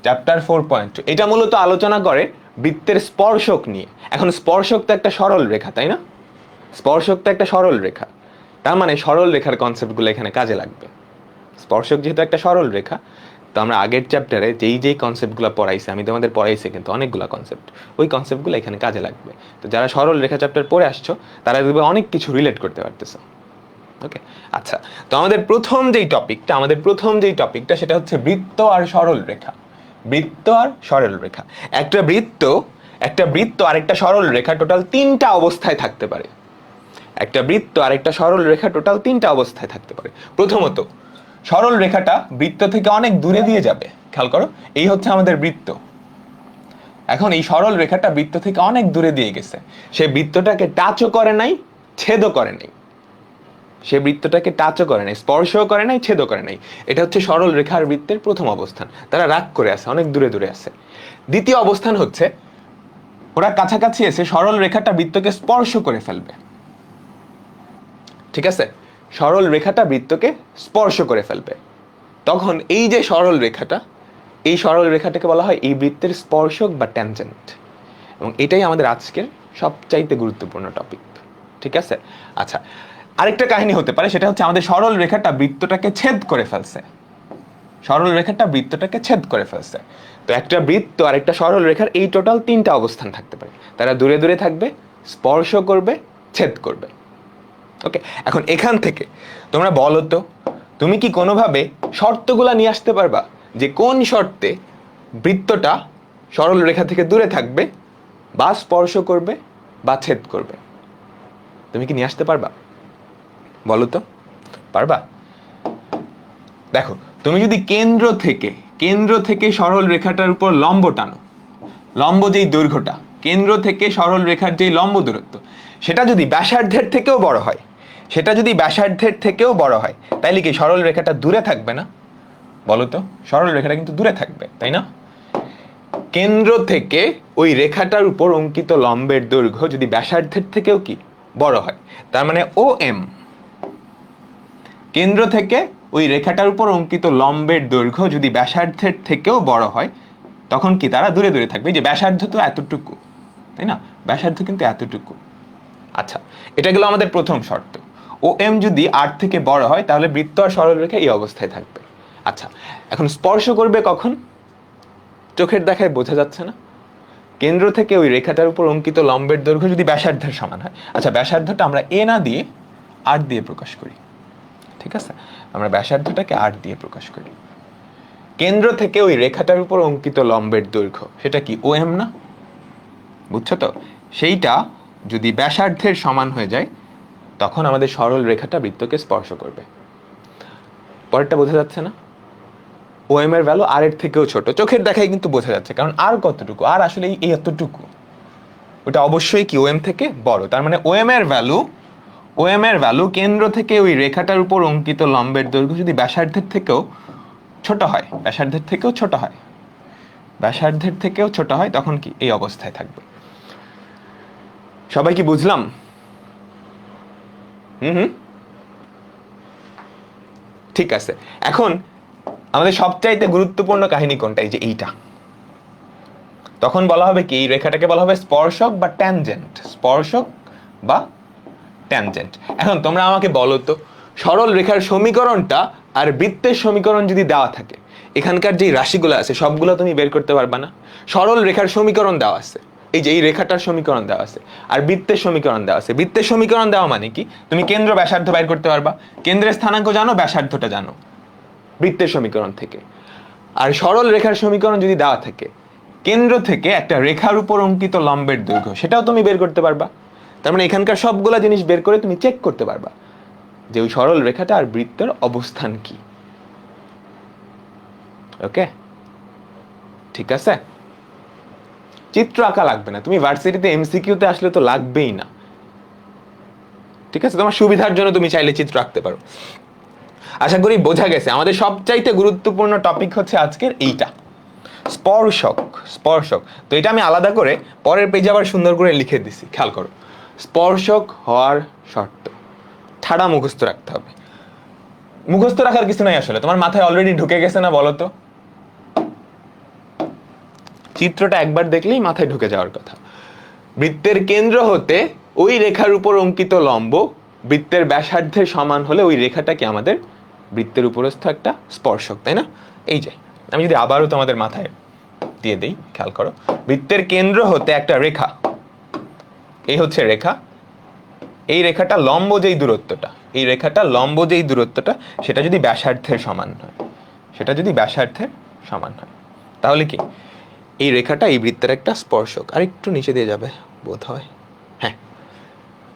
চ্যাপ্টার 4.2 এটা মূলত আলোচনা করে বৃত্তের স্পর্শক নিয়ে। এখন স্পর্শক তো একটা সরল রেখা, তাই না? স্পর্শক তো একটা সরল রেখা, তার মানে সরল রেখার কনসেপ্টগুলো এখানে কাজে লাগবে। স্পর্শক যেহেতু একটা সরল রেখা, তো আমরা আগের চ্যাপ্টারে যেই কনসেপ্টগুলো পড়াইছি, আমি তোমাদের পড়াইছি কিন্তু অনেকগুলো কনসেপ্ট, ওই কনসেপ্টগুলো এখানে কাজে লাগবে। তো যারা সরল রেখা চ্যাপ্টার পড়ে আসছো তারা দেখবে অনেক কিছু রিলেট করতে পারতেছো। ওকে, আচ্ছা। তো আমাদের প্রথম যেই টপিকটা সেটা হচ্ছে বৃত্ত আর সরল রেখা। বৃত্ত আর সরল রেখা, একটা বৃত্ত আর একটা সরল রেখা টোটাল 3টা অবস্থায় থাকতে পারে। একটা বৃত্ত আর একটা সরল রেখা টোটাল 3টা অবস্থায় থাকতে পারে। প্রথমত, সরল রেখাটা বৃত্ত থেকে অনেক দূরে দিয়ে যাবে। খেয়াল করো, এই হচ্ছে আমাদের বৃত্ত। এখন এই সরল রেখাটা বৃত্ত থেকে অনেক দূরে দিয়ে গেছে, সে বৃত্তটাকে টাচও করে নাই, ছেদও করে নাই। সে বৃত্তটাকে টাচও করে নাই, স্পর্শও করে নাই, ছেদও করে নাই। এটা হচ্ছে সরল রেখার বৃত্তের প্রথম অবস্থান। তারা রাগ করে আছে, অনেক দূরে দূরে আছে। দ্বিতীয় অবস্থান হচ্ছে ওরা কাছাকাছি এসে সরল রেখাটা বৃত্তকে স্পর্শ করে ফেলবে। ঠিক আছে, সরল রেখাটা বৃত্তকে স্পর্শ করে ফেলবে। তখন এই যে সরল রেখাটা, এই সরল রেখাটাকে বলা হয় এই বৃত্তের স্পর্শক বা ট্যানজেন্ট। এবং এটাই আমাদের আজকের সবচাইতে গুরুত্বপূর্ণ টপিক। ঠিক আছে, আচ্ছা। আরেকটা কাহিনী হতে পারে, সেটা হচ্ছে আমাদের সরল রেখাটা বৃত্তটাকে ছেদ করে ফেলছে। সরল রেখাটা বৃত্তটাকে ছেদ করে ফেলছে। তো একটা বৃত্ত আর একটা সরল রেখার এই টোটাল 3টা অবস্থান থাকতে পারে। তারা দূরে দূরে থাকবে, স্পর্শ করবে, ছেদ করবে। ওকে, এখন এখান থেকে তোমরা বলো তো, তুমি কি কোনোভাবে শর্তগুলা নিয়ে আসতে পারবা যে কোন শর্তে বৃত্তটা সরল রেখা থেকে দূরে থাকবে, বা স্পর্শ করবে, বা ছেদ করবে? তুমি কি নিয়ে আসতে পারবা? বলো তো, পারবা? দেখো, তুমি যদি কেন্দ্র থেকে সরল রেখাটার উপর লম্ব টানো, লম্ব যেই দৈর্ঘ্যটা, কেন্দ্র থেকে সরল রেখার যেই লম্ব দূরত্ব, সেটা যদি ব্যাসার্ধের থেকেও বড় হয়, তাইলে কি সরল রেখাটা দূরে থাকবে না? বলো তো, সরল রেখাটা কিন্তু দূরে থাকবে, তাই না? কেন্দ্র থেকে ওই রেখাটার উপর অঙ্কিত লম্বের দৈর্ঘ্য যদি ব্যাসার্ধের থেকেও কি বড় হয়, তার মানে OM, কেন্দ্র থেকে ওই রেখাটার উপর অঙ্কিত লম্বের দৈর্ঘ্য যদি ব্যাসার্ধের থেকেও বড় হয়, তখন কি তারা দূরে দূরে থাকবে। যে ব্যাসার্ধ তো এতটুকু, তাই না? ব্যাসার্ধ কিন্তু এতটুকু। আচ্ছা, এটা গেল আমাদের প্রথম শর্ত। OM যদি R থেকে বড় হয়, তাহলে বৃত্ত আর সরল রেখা এই অবস্থায় থাকবে। আচ্ছা, এখন স্পর্শ করবে কখন? চোখের দেখায় বোঝা যাচ্ছে না? কেন্দ্র থেকে ওই রেখাটার উপর অঙ্কিত লম্বের দৈর্ঘ্য যদি ব্যাসার্ধের সমান হয়। আচ্ছা, ব্যাসার্ধটা আমরা A না দিয়ে R দিয়ে প্রকাশ করি। ঠিক আছে, আমরা ব্যাসার্ধটাকে R দিয়ে প্রকাশ করি। কেন্দ্র থেকে ওই রেখাটার উপর অঙ্কিত লম্বের দৈর্ঘ্য, সেটা কি OM না? বুঝছো তো? সেইটা যদি ব্যাসার্ধের সমান হয়ে যায়, তখন আমাদের সরল রেখাটা বৃত্তকে স্পর্শ করবে। পরেরটা বোঝা যাচ্ছে না? OM এর ভ্যালু R এর থেকেও ছোট, চোখের দেখায় কিন্তু বোঝা যাচ্ছে, কারণ R কতটুকু? R আসলে এই এতটুকু। ওটা অবশ্যই কি OM থেকে বড়। তার মানে OM এর ভ্যালু কেন্দ্র থেকে ওই রেখাটার উপর অঙ্কিত লম্বের দৈর্ঘ্য যদি ব্যাসার্ধের থেকেও ছোট হয়, তখন কি এই অবস্থায় থাকবে। সবাই কি বুঝলাম? হুম, ঠিক আছে। এখন আমাদের সবচাইতে গুরুত্বপূর্ণ কাহিনী কোনটা? এই যে এইটা। তখন বলা হবে কি, এই রেখাটাকে বলা হবে স্পর্শক বা ট্যানজেন্ট। স্পর্শক বা ট্যানজেন্ট। এখন তোমরা আমাকে বলো তো, সরল রেখার সমীকরণটা আর বৃত্তের সমীকরণ যদি দেওয়া থাকে, এখানকার যে রাশিগুলো আছে সবগুলো তুমি বের করতে পারবা না? সরল রেখার সমীকরণ দেওয়া আছে, এই যে এই রেখাটার সমীকরণ দেওয়া আছে, আর বৃত্তের সমীকরণ দেওয়া আছে। বৃত্তের সমীকরণ দেওয়া মানে কি, তুমি কেন্দ্র ব্যাসার্ধ বের করতে পারবা, কেন্দ্রের স্থানাঙ্ক জানো, ব্যাসার্ধটা জানো বৃত্তের সমীকরণ থেকে। আর সরল রেখার সমীকরণ যদি দেওয়া থাকে, কেন্দ্র থেকে একটা রেখার উপর অঙ্কিত লম্বের দৈর্ঘ্য, সেটাও তুমি বের করতে পারবা। তার মানে এখানকার সবগুলা জিনিস বের করে তুমি চেক করতে পারবা যে ওই সরল রেখাটা আর বৃত্তের অবস্থান কি। ওকে, ঠিক আছে। চিত্র আঁকা লাগবে না, তুমি ভার্সিটিতে এমসিকিউতে আসলে তো লাগবেই না। ঠিক আছে, তোমার সুবিধার জন্য তুমি চাইলে চিত্র আঁকতে পারো। আশা করি বোঝা গেছে। আমাদের সবচাইতে গুরুত্বপূর্ণ টপিক হচ্ছে আজকের এইটা, স্পর্শক। স্পর্শক তো এটা আমি আলাদা করে পরের পেজে আবার সুন্দর করে লিখে দিছি, খেয়াল করো। স্পর্শক হওয়ার শর্ত ঠাড়া মুখস্থ রাখতে হবে। মুখস্থ রাখার কিছু নাই আসলে, তোমার মাথায় অলরেডি ঢুকে গেছে না বলো তো? চিত্রটা একবার দেখলেই মাথায় ঢুকে যাওয়ার কথা। বৃত্তের কেন্দ্র হতে ওই রেখার উপর অঙ্কিত লম্ব বৃত্তের ব্যাসার্ধের সমান হলে ওই রেখাটা কি আমাদের বৃত্তের উপরস্থ একটা স্পর্শক, তাই না? এই যে আমি যদি আবারও তোমাদের মাথায় দিয়ে দেই, খেয়াল করো। বৃত্তের কেন্দ্র হতে একটা রেখা, এই হচ্ছে রেখা, এই রেখাটা লম্ব যেই দূরত্বটা, এই রেখাটা লম্ব যেই দূরত্বটা, সেটা যদি ব্যাসার্ধের সমান হয়, সেটা যদি ব্যাসার্ধের সমান হয়, তাহলে কি এই রেখাটা এই বৃত্তের একটা স্পর্শক। আর একটু নিচে দিয়ে যাবে বোধ হয়। হ্যাঁ,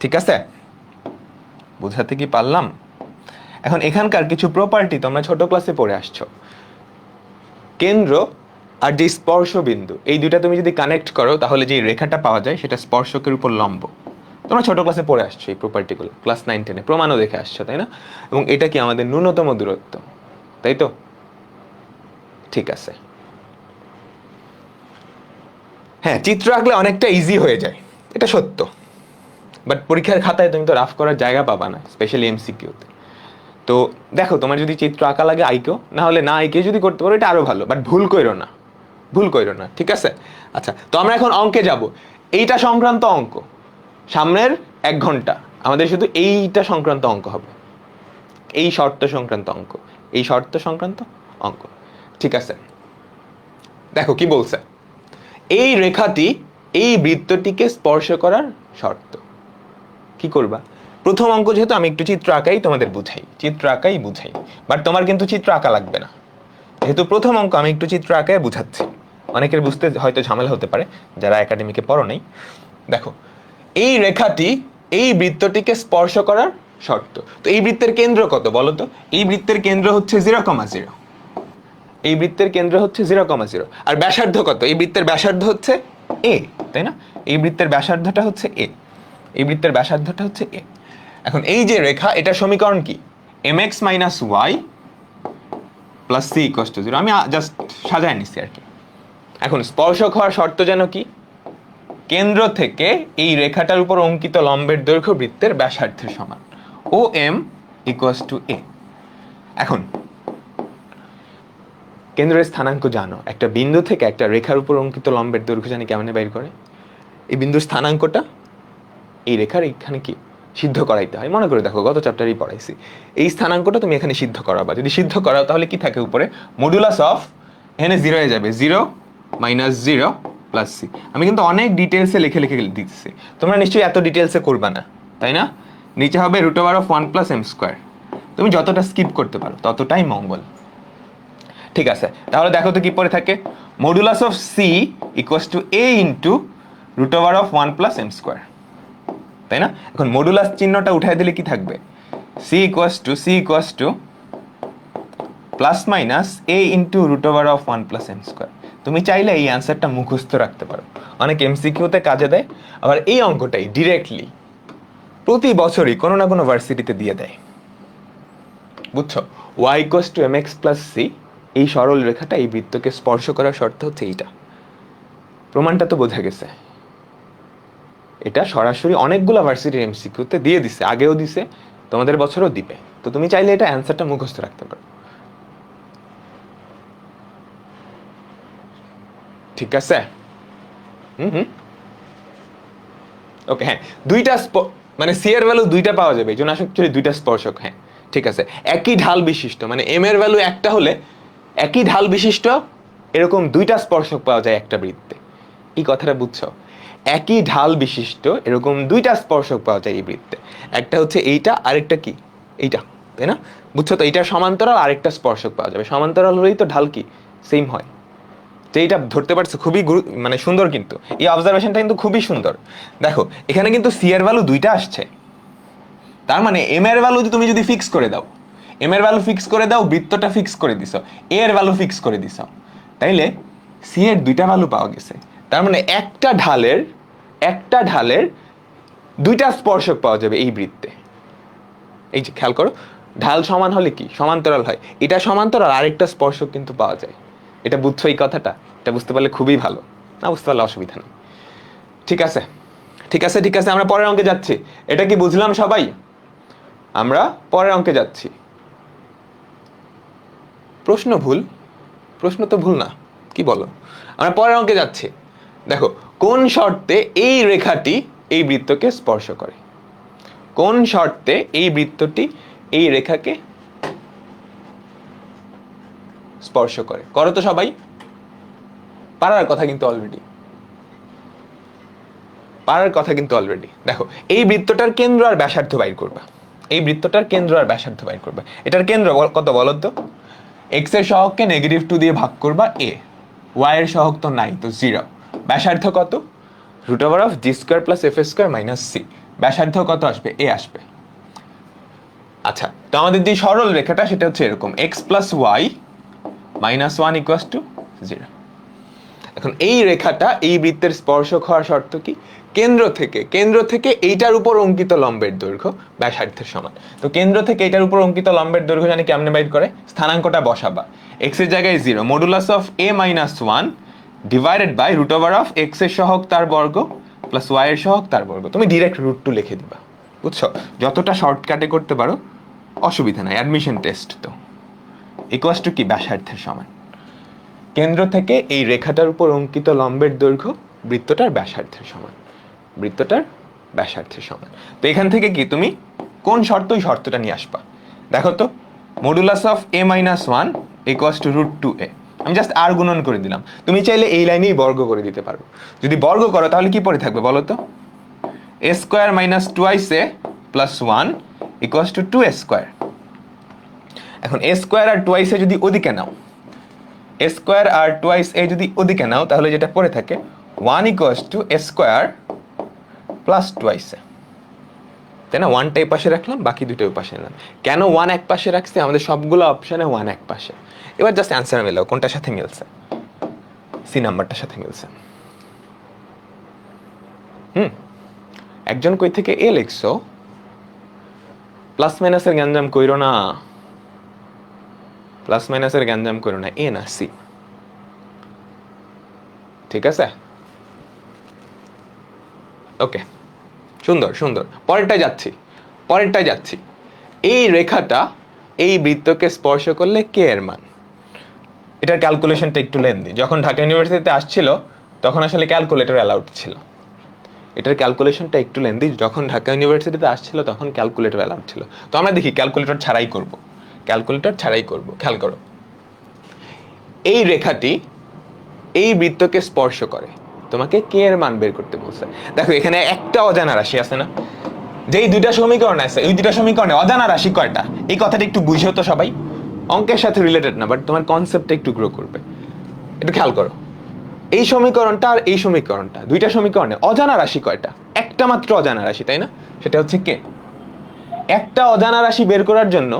ঠিক আছে, বুঝাতে কি পারলাম? এখন এখানকার কিছু প্রপার্টি তোমরা ছোট ক্লাসে পড়ে আসছো। কেন্দ্র আর যে স্পর্শ বিন্দু, এই দুইটা তুমি যদি কানেক্ট করো তাহলে যে রেখাটা পাওয়া যায় সেটা স্পর্শকের উপর লম্ব। তোমরা ছোট ক্লাসে পড়ে আসছো এই প্রপার্টিগুলো, ক্লাস 9-10-এ প্রমাণও দেখে আসছো, তাই না? এবং এটা কি আমাদের ন্যূনতম দূরত্ব, তাই তো? ঠিক আছে। হ্যাঁ, চিত্র আঁকলে অনেকটা ইজি হয়ে যায়, এটা সত্য। বাট পরীক্ষার খাতায় তুমি তো রাফ করার জায়গা পাবা না, স্পেশালি এমসিকিউতে। তো দেখো, তোমার যদি চিত্র আঁকা লাগে আঁকো, না হলে না আঁকে যদি করতে পারো এটা আরো ভালো, বাট ভুল কইরো না, ভুল কইরো না, ঠিক আছে? আচ্ছা, তো আমরা এখন অঙ্কে যাব। এইটা সংক্রান্ত অঙ্ক, সামনের 1 ঘন্টা আমাদের শুধু এইটা সংক্রান্ত অঙ্ক হবে, এই শর্ত সংক্রান্ত অঙ্ক, এই শর্ত সংক্রান্ত অঙ্ক, ঠিক আছে? দেখো কি বলছে, এই রেখাটি এই বৃত্তটিকে স্পর্শ করার শর্ত। কি করবা? প্রথম অঙ্ক যেহেতু, আমি একটু চিত্র আঁকাই তোমাদের বুঝাই, চিত্র আঁকাই বুঝাই, বাট তোমার কিন্তু চিত্র আঁকা লাগবে না। যেহেতু প্রথম অঙ্ক, আমি একটু চিত্র আঁকায় বুঝাচ্ছি, অনেকের বুঝতে হয়তো ঝামেলা হতে পারে যারা একাডেমিকে পড়ো নাই। দেখো, এই রেখাটি এই বৃত্তটিকে স্পর্শ করার শর্ত। তো এই বৃত্তের কেন্দ্র কত বলো তো? এই বৃত্তের কেন্দ্র হচ্ছে 0,0, এই বৃত্তের কেন্দ্র হচ্ছে 0,0। আর ব্যাসার্ধ কত? এই বৃত্তের ব্যাসার্ধ হচ্ছে a, তাই না? এই বৃত্তের ব্যাসার্ধটা হচ্ছে a, এই বৃত্তের ব্যাসার্ধটা হচ্ছে a। এখন এই যে রেখা, এটা সমীকরণ কি? mx - y + c = 0। আমি জাস্ট সাজায় নিচ্ছি আর কি। এখন স্পর্শক হওয়ার শর্ত যেন কি? কেন্দ্র থেকে এই রেখাটার উপর অঙ্কিত লম্বের দৈর্ঘ্য বৃত্তের ব্যাসার্ধের সমান, OM = a। এখন কেন্দ্রের স্থানাঙ্ক জানো, একটা বিন্দু থেকে একটা রেখার উপর অঙ্কিত লম্বের দৈর্ঘ্য জানি কেমনে বের করে? এই বিন্দুর স্থানাঙ্কটা এই রেখার এখানে কি সিদ্ধ করাইতে হয়। মনে করে দেখো, গত চ্যাপ্টারেই পড়াইছি। এই স্থানাঙ্কটা তুমি এখানে সিদ্ধ করাবা। যদি সিদ্ধ করাও তাহলে কি থাকে উপরে? মডুলাস অফ, এখানে 0 হয়ে যাবে, 0 - 0 + c। আমি কিন্তু অনেক ডিটেলসে লিখে লিখে দিচ্ছি, তোমরা নিশ্চয়ই এত ডিটেলসে করবা না, তাই না? নিচে হবে √1 + m²। তুমি যতটা স্কিপ করতে পারো ততটাই মঙ্গল। ঠিক আছে, তাহলে দেখো তো কি পড়ে থাকে? Modulus of c = a × √1 + m², তাই না? এখন মডুলাস চিহ্নটা উঠাই দিলে কি থাকবে? c = ± a × √1 + m²। তুমি চাইলে এই অ্যান্সারটা মুখস্থ রাখতে পারো, অনেক এমসিকিউতে কাজে দেয়। আবার এই অঙ্কটাই ডিরেক্টলি প্রতি বছরই কোনো না কোনো ভার্সিটিতে দিয়ে দেয়, বুঝছো? y = mx + c, এই সরল রেখাটা এই বৃত্তকে স্পর্শ করার শর্ত হচ্ছে এইটা। প্রমাণটা তো বোঝা গেছে। এটা সরাসরি অনেকগুলো ভার্সিটির এমসিকিউতে দিয়ে দিছে, আগেও দিছে, তোমাদের বছরও দিবে। তো তুমি চাইলে এটা অ্যান্সারটা মুখস্থ রাখতে পারো। ঠিক আছে? ওকে, হ্যাঁ, দুইটা মানে সি এর ভ্যালু দুইটা পাওয়া যাবে, এই জন্য অ্যাকচুয়ালি দুইটা স্পর্শক। হ্যাঁ, ঠিক আছে। একই ঢাল বিশিষ্ট, মানে এম এর ভ্যালু একটা হলে একই ঢাল বিশিষ্ট এরকম দুইটা স্পর্শক পাওয়া যায় একটা বৃত্তে। এই কথাটা বুঝছো? একই ঢাল বিশিষ্ট এরকম দুইটা স্পর্শক পাওয়া যায় এই বৃত্তে। একটা হচ্ছে এইটা, আরেকটা কি এইটা, তাই না? বুঝছো তো? এইটা সমান্তরাল, আরেকটা স্পর্শক পাওয়া যাবে। সমান্তরাল হলেই তো ঢাল কি সেম হয়। তো এইটা ধরতে পারছো, খুবই মানে সুন্দর, কিন্তু এই অবজারভেশনটা কিন্তু খুবই সুন্দর। দেখো এখানে কিন্তু সি এর ভ্যালু দুইটা আসছে, তার মানে এম এর ভ্যালু তুমি যদি ফিক্স করে দাও, এম এর ভ্যালু ফিক্স করে দাও, বৃত্তটা ফিক্স করে দিছো, এ এর ভ্যালু ফিক্স করে দিছো, তাইলে সি এর দুইটা ভ্যালু পাওয়া গেছে। তার মানে একটা ঢালের দুইটা স্পর্শক পাওয়া যাবে এই বৃত্তে। এই যে খেয়াল করো, ঢাল সমান হলে কি সমান্তরাল হয়, এটা সমান্তরাল, আরেকটা স্পর্শক কিন্তু পাওয়া যায়। এটা বুঝছো এই কথাটা? এটা বুঝতে পারলে খুবই ভালো, না বুঝতে পারলে অসুবিধা নেই। ঠিক আছে, ঠিক আছে, ঠিক আছে, আমরা পরের অঙ্কে যাচ্ছি। এটা কি বুঝলাম সবাই? আমরা পরের অঙ্কে যাচ্ছি। প্রশ্ন ভুল? প্রশ্ন তো ভুল না, কি বলো? আমরা পরের অঙ্কে যাচ্ছি। দেখো, কোন শর্তে এই রেখাটি এই বৃত্তকে স্পর্শ করে? কোন শর্তে এই বৃত্তটি এই রেখাকে স্পর্শ করে? করো তো সবাই। পারার কথা কিন্তু অলরেডি দেখো, এই বৃত্তটার কেন্দ্র আর ব্যাসার্ধ বাইর করবা। এই বৃত্তটার কেন্দ্র আর ব্যাসার্ধ বাইর করবা। এটার কেন্দ্র কত বলো তো? এক্স এর সহগকে -2 দিয়ে ভাগ করবা এ, ওয়াই এর সহগ তো নাই, তো 0। ব্যাসার্ধ কত? √g² + f² - c। ব্যাসার্ধ কত আসবে? এ আসবে। আচ্ছা, তো আমাদের যে সরল রেখাটা সেটা হচ্ছে এরকম, x + y - 1 = 0। এখন এই রেখাটা এই বৃত্তের স্পর্শক হওয়ার শর্ত কি? কেন্দ্র থেকে এইটার উপর অঙ্কিত লম্বের দৈর্ঘ্য ব্যাসার্ধের সমান। তো কেন্দ্র থেকে এইটার উপর অঙ্কিত লম্বের দৈর্ঘ্য জানি কেমনে বাইর করে? স্থানাঙ্কটা বসাবা, x এর জায়গায় 0, (a - 1) ডিভাইডেড বাই √x এর সহগ তার বর্গ প্লাস y এর সহগ তার বর্গ। তুমি ডিরেক্ট √2 লিখে দিবা, বুঝছো? যতটা শর্টকাটে করতে পারো অসুবিধা নাই, অ্যাডমিশন টেস্ট তো। ইকুয়ালস টু কি? ব্যাসার্ধের সমান। কেন্দ্র থেকে এই রেখাটার উপর অঙ্কিত লম্বের দৈর্ঘ্য বৃত্তটার ব্যাসার্ধের সমান, বৃত্তটার ব্যাসার্ধের সমান। তো এখান থেকে কি তুমি কোন শর্ত? ওই শর্তটা নিয়ে আসবা। দেখো তো, (a - 1) = √2a। আমি জাস্ট আর গুণন করে দিলাম। তুমি চাইলে এই লাইনেই বর্গ করে দিতে পারো। যদি বর্গ করো তাহলে কি পড়ে থাকবে বলো তো? a² - 2a + 1 = 2a²। এখন a² আর 2a যদি ওদিকে নাও, a² আর 2a যদি ওদিকে নাও, তাহলে যেটা পড়ে থাকে 1 = a² + 2a, তাই না? 1টা এই পাশে রাখলাম, বাকি দুটো ওই পাশে নিলাম। কেন 1 এক পাশে রাখছি? আমাদের সবগুলো অপশনে 1 এক পাশে। এবার জাস্ট অ্যান্সার মেলাও, কোনটার সাথে মিলছে? সি নাম্বারটার সাথে মিলছে। একজন কই থেকে এ লিখছো? প্লাস মাইনাসের গ্যাঞ্জাম কইরো না, প্লাস মাইনাসের গ্যাঞ্জাম করো না, এ না সি। ঠিক আছে, ওকে, সুন্দর সুন্দর। পরেরটায় যাচ্ছি। এই রেখাটা এই বৃত্তকে স্পর্শ করলে কে এর মান? এটার ক্যালকুলেশনটা একটু লেন্দি। যখন ঢাকা ইউনিভার্সিটিতে আসছিল তখন আসলে ক্যালকুলেটর অ্যালাউড ছিল। এটার ক্যালকুলেশনটা একটু লেন্দি। যখন ঢাকা ইউনিভার্সিটিতে আসছিল তখন ক্যালকুলেটর অ্যালাউড ছিল। তো আমরা দেখি ক্যালকুলেটর ছাড়াই করব। খেয়াল করো, এই রেখাটি এই বৃত্তকে স্পর্শ করে, তোমাকে কে এর মান বের করতে বলছে। দেখো এখানে একটা অজানা রাশি আছে না? যেই দুইটা সমীকরণ আছে, ওই দুইটা সমীকরণে অজানা রাশি কয়টা? এই কথাটা একটু বুঝো তো সবাই। অঙ্কের সাথে রিলেটেড না, বাট তোমার কনসেপ্টটা একটু গ্রো করবে। একটু খেয়াল করো, এই সমীকরণটা আর এই সমীকরণটা, দুইটা সমীকরণে অজানা রাশি কয়টা? একটা মাত্র অজানা রাশি, তাই না? সেটা হচ্ছে কে। একটা অজানা রাশি বের করার জন্য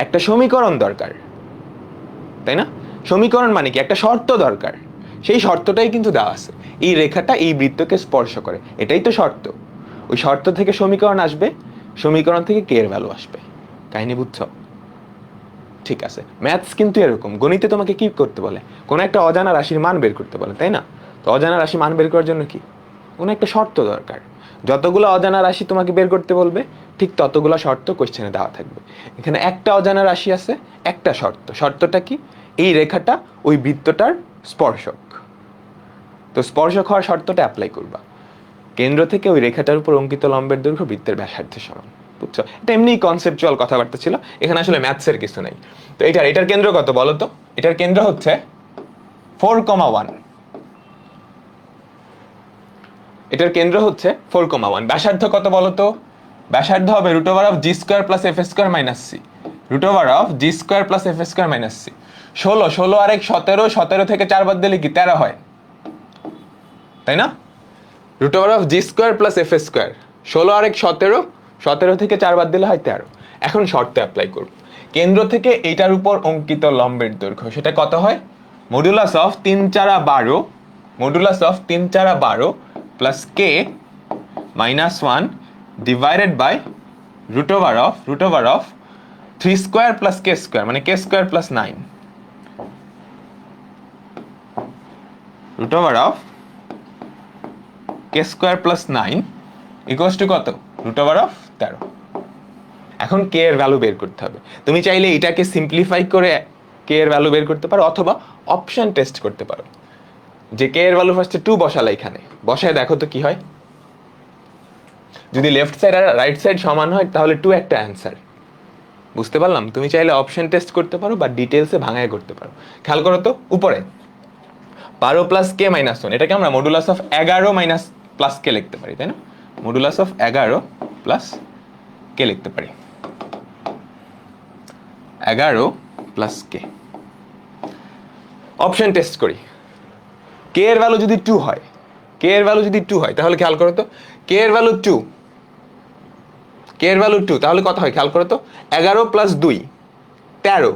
একটা সমীকরণ দরকার, তাই না? সমীকরণ মানে কি? একটা শর্ত দরকার। সেই শর্তটাই কিন্তু দেওয়া আছে, এই রেখাটা এই বৃত্তকে স্পর্শ করে, এটাই তো শর্ত। ওই শর্ত থেকে সমীকরণ আসবে, সমীকরণ থেকে কে এর ভ্যালু আসবে। কাহিনী বুঝছো? ঠিক আছে, ম্যাথস কিন্তু এরকম। গণিতে তোমাকে কি করতে বলে? কোনো একটা অজানা রাশির মান বের করতে বলে, তাই না? তো অজানা রাশি মান বের করার জন্য কি কোনো একটা শর্ত দরকার। যতগুলো অজানা রাশি তোমাকে বের করতে বলবে ঠিক ততগুলো শর্ত কোশ্চেনে দেওয়া থাকবে। এখানে একটা অজানা রাশি আছে, একটা শর্ত। শর্তটা কি? এই রেখাটা ওই বৃত্তটার স্পর্শক। তো স্পর্শক হওয়ার শর্তটা অ্যাপ্লাই করবা। কেন্দ্র থেকে ওই রেখাটার উপর অঙ্কিত লম্বের দৈর্ঘ্য বৃত্তের ব্যাসার্ধের সমান। বুঝছো? এটা এমনি কনসেপচুয়াল কথাবার্তা ছিল, এখানে আসলে ম্যাথসের কিছু নাই। তো এটার কেন্দ্র কত বলো তো? এটার কেন্দ্র হচ্ছে 4,1। এটার কেন্দ্র হচ্ছে 4,1। ব্যাসার্ধ কত বলো তো? ব্যাসার্ধ হবে √g² + f² - c। √g² + f² - c। 16 আর 1 17, 17 থেকে 4 বাদ দিলে কি 13 হয়, তাই না? √g² + f²। 16 আর 1 17, 17 থেকে 4 বাদ দিলে হয় 13। এখন শর্ত অ্যাপ্লাই করব। কেন্দ্র থেকে এইটার উপর অঙ্কিত লম্বের দৈর্ঘ্য সেটা কত হয়? Modulus of 3 4 12, modulus of 3 4 12 plus k minus 1 divided by √3² plus k² মানে k² plus 9, √k² plus 9 equals to কত? √13। এখন k এর ভ্যালু বের করতে হবে। তুমি চাইলে এটাকে সিম্পলিফাই করে k এর ভ্যালু বের করতে পারো, অথবা অপশন টেস্ট করতে পারো। যে k এর ভ্যালু ফার্স্টে 2 বসালে, এখানে বসায় দেখো তো কি হয়। যদি লেফট সাইড আর রাইট সাইড সমান হয় তাহলে 2 একটা অ্যান্সার। বুঝতে পারলাম? তুমি চাইলে অপশন টেস্ট করতে পারো বা ডিটেলসে ভাঙায় করতে পারো। খেয়াল করো তো, উপরে 12 প্লাস k মাইনাস 1, এটাকে আমরা modulus of 11 minus plus k লিখতে পারি, তাই না? মডুলাস অফ 11 প্লাস k লিখতে পারি। 11 প্লাস k। অপশন টেস্ট করি। k এর ভ্যালু যদি 2 হয়, k এর ভ্যালু যদি 2 হয় তাহলে খেয়াল করো তো, k এর ভ্যালু 2, k এর ভ্যালু 2 তাহলে কত হয় খেয়াল করো তো। 11 প্লাস 2 13,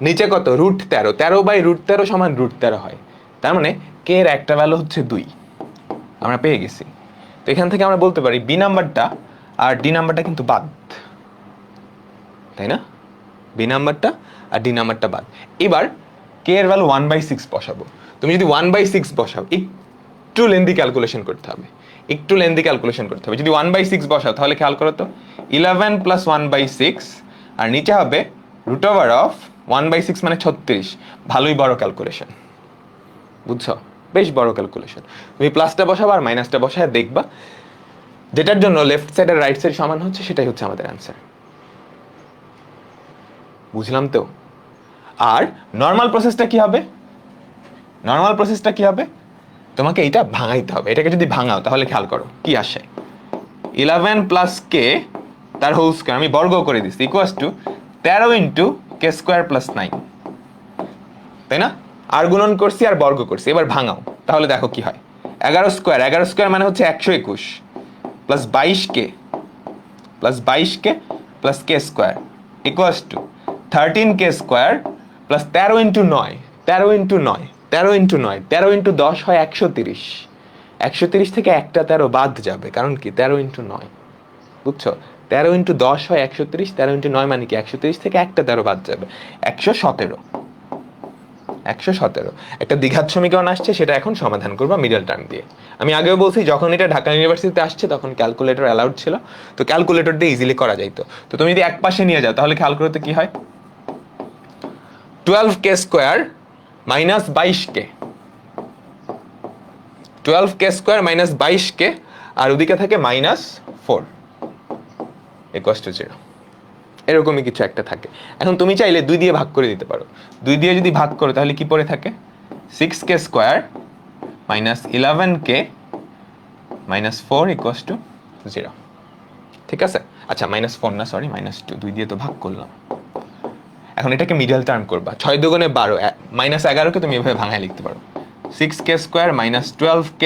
নিচে কত? √13, 13/√13 সমান √13 হয়। তার মানে k এর একটা ভ্যালু হচ্ছে 2। আমরা পেয়ে গেছি। তো এখান থেকে আমরা বলতে পারি বি নাম্বারটা আর ডি নাম্বারটা কিন্তু বাদ, তাই না? বি নাম্বারটা আর ডি নাম্বারটা বাদ। এবার k এর ভ্যালু 1/6 বসাবো। তুমি যদি 1/6 বসাও, একটু লেন্দি ক্যালকুলেশন করতে হবে, একটু লেন্দি ক্যালকুলেশন করতে হবে। যদি 1/6 বসাও তাহলে খেয়াল করো তো, 11 প্লাস 1/6 আর নিচে হবে √1/6 মানে 36। ভালোই বড় ক্যালকুলেশন, বুঝছো? বেশ বড় ক্যালকুলেশন। তুমি প্লাসটা বসাবা আর মাইনাসটা বসায় দেখবা যেটার জন্য লেফট সাইড আর রাইট সাইড সমান হচ্ছে সেটাই হচ্ছে আমাদের অ্যান্সার। বুঝলাম তো? আর নর্মাল প্রসেসটা কি হবে? নর্মাল প্রসেসটা কি হবে? তোমাকে এটা ভাঙাইতে হবে। এটাকে যদি ভাঙাও তাহলে খেয়াল করো কি আসে। 11 প্লাস k তার হোল স্কয়ার, আমি বর্গ করে দিচ্ছি, equals to 13 into k² plus 9, তাই না? আর গুণন করছি আর বর্গ করছি। এবার ভাঙাও তাহলে দেখো কি হয়। 11 স্কয়ার মানে হচ্ছে 121 plus 22k plus 22k plus k² equals to 13k² plus 13 into 9, 13 into 9, 13 into 9, 13 into 10 হয় 130। 130 থেকে একটা 13 বাদ যাবে, কারণ কি 13 ইন্টু 9, বুঝছো? 13 ইন্টু 10 হয় 130, 13 ইন্টু 9 মানে কি 130 থেকে একটা 13 বাদ যাবে, 117। 117 একটা দ্বিঘাত সমীকরণ আসছে, সেটা এখন সমাধান করবা মিডল টার্ম দিয়ে। আমি আগেও বলছি যখন এটা ঢাকা ইউনিভার্সিটিতে আসছে তখন ক্যালকুলেটর অ্যালাউড ছিল, তো ক্যালকুলেটর দিয়ে ইজিলি করা যাইতো। তো তুমি যদি এক পাশে নিয়ে যাও তাহলে খেয়াল করতে কি হয়, 12k² minus 22k, 12k² minus 22k আর ওদিকে থাকে -4 ইকুয়ালস টু 0। এরকমই কিছু একটা থাকে। এখন তুমি চাইলে 2 দিয়ে ভাগ করে দিতে পারো। 2 দিয়ে যদি ভাগ করো তাহলে কি পড়ে থাকে? 6k² minus 11k minus 4 equals to 0। ঠিক আছে? আচ্ছা -4 না, সরি -2, 2 দিয়ে তো ভাগ করলাম। এখন এটাকে মিডল টার্ম করবা। 6 দুগুণে 12, -11কে তুমি এভাবে ভাঙায় লিখতে পারো। 6k² minus 12k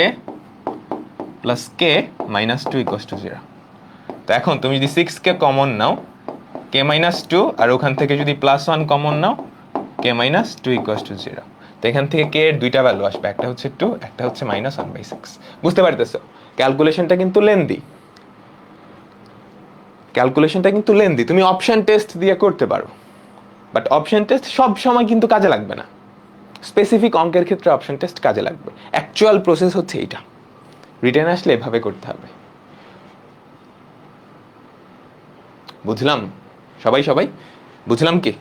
plus k minus 2 equals to 0। তো এখন তুমি যদি 6k কমন নাও, k মাইনাস 2, আর ওখান থেকে যদি +1 common now, k minus 2 equals to 0। তো এখান থেকে k এর দুইটা ভ্যালু আসবে, একটা হচ্ছে 2, একটা হচ্ছে -1/6। বুঝতে পারতেছো? ক্যালকুলেশনটা কিন্তু লেন্দি, ক্যালকুলেশনটা কিন্তু লেন্দি। তুমি অপশন টেস্ট দিয়ে করতে পারো, বাট অপশন টেস্ট সব সময় কিন্তু কাজে লাগবে না। স্পেসিফিক অঙ্কের ক্ষেত্রে অপশন টেস্ট কাজে লাগবে। অ্যাকচুয়াল প্রসেস হচ্ছে এইটা। রিটেন আসলে এভাবে করতে হবে। বুঝলাম? সবাই সবাই বুঝলাম কি?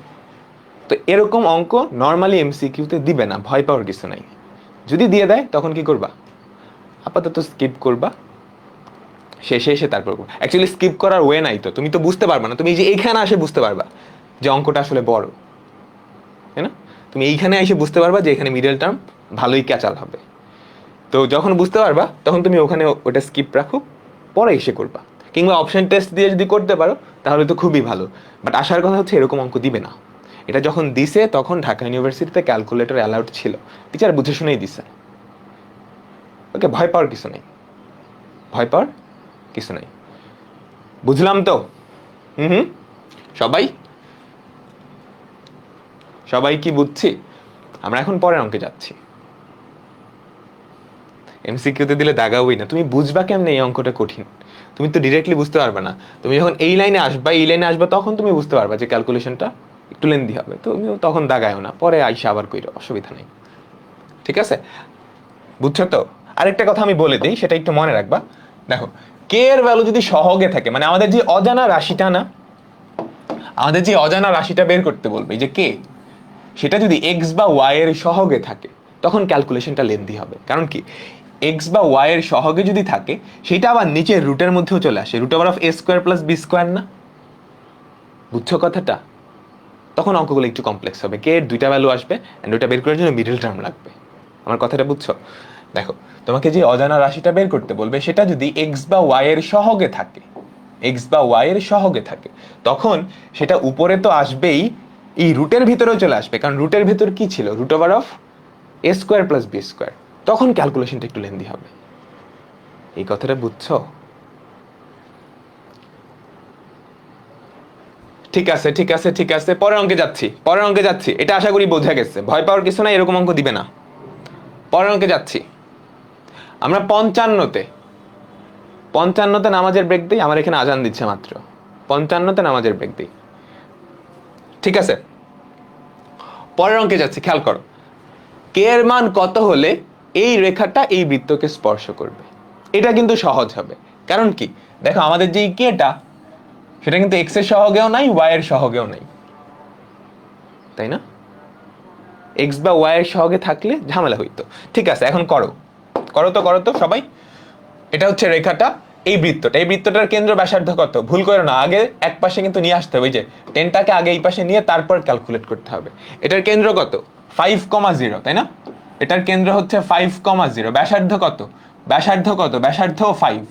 তো এরকম অঙ্ক নর্মালি এমসিকিউতে দিবে না, ভয় পাওয়ার কিছু নাই। যদি দিয়ে দেয় তখন কি করবা? আপাতত স্কিপ করবা, শেষে এসে তারপর করবা। অ্যাকচুয়ালি স্কিপ করার ওয়ে নাই, তো তুমি তো বুঝতে পারবা না, তুমি যে এইখানে আসে বুঝতে পারবা যে অঙ্কটা আসলে বড়, তাই না? তুমি এইখানে এসে বুঝতে পারবা যে এখানে মিডল টার্ম ভালোই ক্যাচাল হবে। তো যখন বুঝতে পারবা তখন তুমি ওখানে ওটা স্কিপ রাখো, পরে এসে করবা। কিংবা অপশন টেস্ট দিয়ে যদি করতে পারো তাহলে তো খুবই ভালো। বাট আসার কথা হচ্ছে এরকম অঙ্ক দিবে না। এটা যখন দিছে তখন ঢাকা ইউনিভার্সিটিতে ক্যালকুলেটর অ্যালাউড ছিল, টিচার বুঝে শুনেই দিছে। ওকে, ভয় পাওয়ার কিছু নেই, ভয় পাওয়ার কিছু নেই। বুঝলাম তো? হুম, সবাই সবাই কি বুঝছি? আমরা এখন পরের অঙ্কে যাচ্ছি। এমসিকিউতে দিলে দাগাবই না, তুমি বুঝবা কেমনে এই অঙ্কটা কঠিন? তুমি তো ডিরেক্টলি বুঝতে পারবে না। তুমি যখন এই লাইনে আসবা তখন তুমি বুঝতে পারবা যে ক্যালকুলেশনটা একটু লেন্দি হবে। তুমি তখন দাগায়ও না, পরে আইসা আবার কইরো, অসুবিধা নেই। ঠিক আছে, বুঝছো তো? আরেকটা কথা আমি বলে দিই, সেটা একটু মনে রাখবা। দেখো, কে এর ভ্যালু যদি সহগে থাকে, মানে আমাদের যে অজানা রাশিটা না, আমাদের যে অজানা রাশিটা বের করতে বলবে, এই যে কে, সেটা যদি এক্স বা ওয়াই এর সহগে থাকে তখন ক্যালকুলেশনটা লেন্দি হবে। কারণ কি, এক্স বা ওয়াই এর সহগে যদি থাকে সেটা আবার নিচের রুটের মধ্যেও চলে আসে, root over of A square plus B square না? বুঝছো কথাটা? তখন অঙ্কগুলো একটু কমপ্লেক্স হবে। কে এর দুইটা ভ্যালু আসবে, এন্ড ওইটা বের করার জন্য মিডল টার্ম লাগবে। আমার কথাটা বুঝছো? দেখো, তোমাকে যে অজানা রাশিটা বের করতে বলবে সেটা যদি এক্স বা ওয়াই এর সহগে থাকে, এক্স বা ওয়াই এর সহগে থাকে, তখন সেটা উপরে তো আসবেই, এই রুটের ভিতরেও চলে আসবে। কারণ রুটের ভিতর কি ছিল? Root over of A square plus B square. তখন ক্যালকুলেশনটা একটু লেন্দি হবে। এই কথাটা বুঝছো? ঠিক আছে, ঠিক আছে, ঠিক আছে, পরের অঙ্কে যাচ্ছি, পরের অঙ্কে যাচ্ছি। এটা আশা করি বোঝা গেছে, ভয় পাওয়ার কিছু নাই, এরকম অঙ্ক দিবে না। পরের অঙ্কে যাচ্ছি আমরা। 55-তে, 55-তে নামাজের ব্রেক দিই। আমার এখানে আজান দিচ্ছে মাত্র। 55-তে নামাজের ব্রেক দিই। ঠিক আছে, পরের অঙ্কে যাচ্ছি, খেয়াল করো। কে এর মান কত হলে এই রেখাটা এই বৃত্তকে স্পর্শ করবে? এটা কিন্তু সহজ হবে। কারণ কি, দেখো আমাদের যে কেটা, সেটা কিন্তু এক্স এর সহগেও নাই, ওয়াই এর সহগেও নাই, তাই না? এক্স বা ওয়াই এর সহগে থাকলে ঝামেলা হইতো। ঠিক আছে, এখন করো, করো তো সবাই। এটা হচ্ছে রেখাটা, এই বৃত্তটা, এই বৃত্তটার কেন্দ্র ব্যাসার্ধ কত? ভুল করো না, আগে এক পাশে কিন্তু নিয়ে আসতে হবে, যে 10টাকে আগে এই পাশে নিয়ে তারপর ক্যালকুলেট করতে হবে। এটার কেন্দ্র কত? 5,0, তাই না? এটার কেন্দ্র হচ্ছে 5,0। ব্যাসার্ধ কত? ব্যাসার্ধ 5,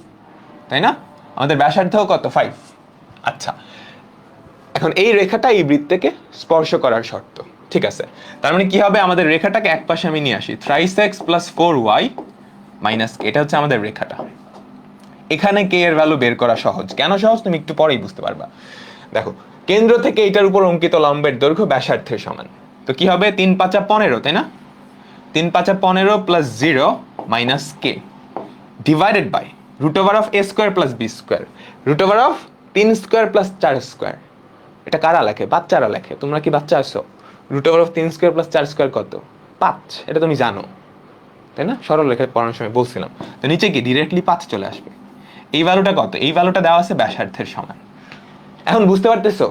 তাই না? আমাদের ব্যাসার্ধ কত? 5। আচ্ছা, এখন এই রেখাটা এই বৃত্তকে স্পর্শ করার শর্ত। ঠিক আছে, তার মানে কি হবে? আমাদের রেখাটাকে এক পাশে আমি নিয়ে আসি, 3x + 4y - k, এটা হচ্ছে আমাদের রেখাটা। এখানে কে এর ভ্যালু বের করা সহজ। কেন সহজ তুমি একটু পরেই বুঝতে পারবা। দেখো, কেন্দ্র থেকে এটার উপর অঙ্কিত লম্বের দৈর্ঘ্য ব্যাসার্ধের সমান। তো কি হবে? 3×5 = 15, তাই না? 3×5 = 15 + 0 - k divided by root over of a square plus B square, root over of 3 square plus 4 square. এটা কারা লেখে? বাচ্চারা লেখে। তোমরা কি বাচ্চা আছো? Root over of 3 square plus 4 square কত? 5। এটা তুমি জানো, তাই না? সরল রেখায় পড়ানোর সময় বলছিলাম। তো নিচে কি ডিরেক্টলি 5 চলে আসবে। এই ভ্যালুটা কত? এই ভ্যালুটা দেওয়া আছে ব্যাসার্ধের সমান। এখন বুঝতে পারতেছো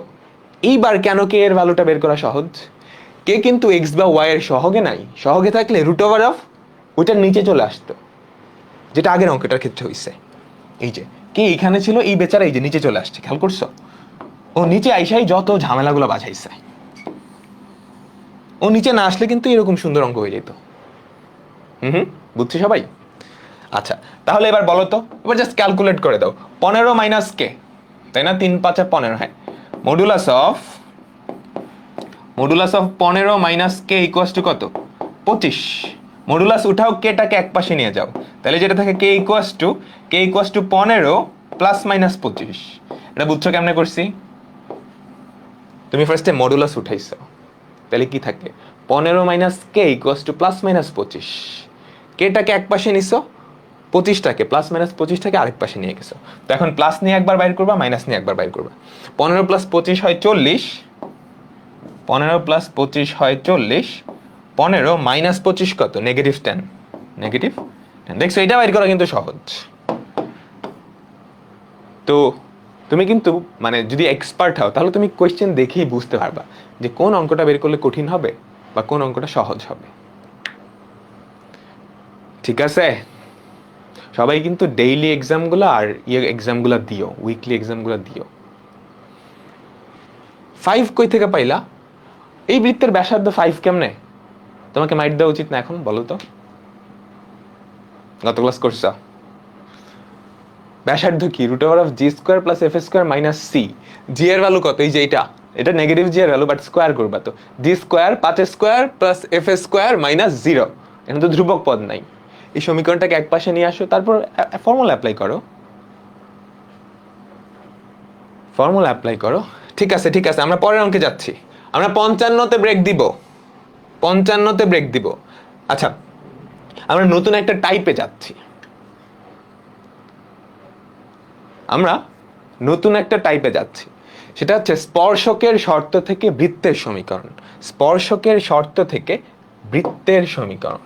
এইবার কেন কে এর ভ্যালুটা বের করা সহজ? কে কিন্তু এক্স বা ওয়াই এর সহগে নাই। সহগে থাকলে রুট ওভার অফ ওইটার নিচে চলে আসতো, যেটা আগের অঙ্কটার ক্ষেত্রে হইছে। এই যে কে এখানে ছিল, এই বেচারা এই যে নিচে চলে আসছে, খেয়াল করছো? ও নিচে আইসাই যত ঝামেলাগুলো বাজাইছে। ও নিচে না আসলে কিন্তু এরকম সুন্দর অঙ্ক হয়ে যেত। বুঝছি সবাই? আচ্ছা, তাহলে এবার বলো তো, এবার জাস্ট ক্যালকুলেট করে দাও। 15 - k, তাই না? 3×5 = 15। হ্যাঁ, মডুলাস অফ 15 - k = কত? 25। মডুলাস উঠাও, কেটাকে এক পাশে নিয়ে যাও, তাহলে যেটা থাকে k = 15 ± 25। এটা বুঝছো কেমনে করছি? তুমি ফার্স্টে মডুলাস উঠাইছো, তাহলে কি থাকে? 15 - k = ± 25। কেটাকে এক পাশে নিছো, 25টাকে ± 25টাকে আরেক পাশে নিয়ে গেছো। তো এখন প্লাস নিয়ে একবার বাইর করবা, মাইনাস নিয়ে একবার বাইর করবা। 15 + 25 হয় 40, 15 + 25 হয় 40, 15 - 25 কত? -10। -10। দেখছো, এটা বাইর করা কিন্তু সহজ। তো তুমি কিন্তু মানে যদি এক্সপার্ট হও তাহলে তুমি কোয়েশ্চেন দেখেই বুঝতে পারবা যে কোন অঙ্কটা বের করলে কঠিন হবে বা কোন অঙ্কটা সহজ হবে। ঠিক আছে, সবাই কিন্তু ডেইলি এক্সামগুলো আর এক্সামগুলো দিও, উইকলি এক্সামগুলো দিও। 5 কই থেকে পাইলা? এই বৃত্তের ব্যাসার্ধ 5 কেমনে? তোমাকে মাইট দেওয়া উচিত না এখন, বলো তো? গত ক্লাস করছো? ব্যাসার্ধ কি? √g² + f² - c। জি এর ভ্যালু কত? এই যে এটা নেগেটিভ জি এর ভ্যালু, বাট স্কোয়ার করবা তো। g² 5² + f² - 0। এখানে তো ধ্রুবক পদ নাই। এই সমীকরণটাকে এক পাশে নিয়ে আসো, তারপর ফর্মুলা অ্যাপ্লাই করো। ফর্মুলা অ্যাপ্লাই করো। ঠিক আছে, ঠিক আছে, আমরা পরের অঙ্কে যাচ্ছি। আমরা 55তে ব্রেক দিব। 55তে ব্রেক দিব। আচ্ছা, আমরা নতুন একটা টাইপে যাচ্ছি। আমরা নতুন একটা টাইপে যাচ্ছি, সেটা হচ্ছে স্পর্শকের শর্ত থেকে বৃত্তের সমীকরণ। স্পর্শকের শর্ত থেকে বৃত্তের সমীকরণ।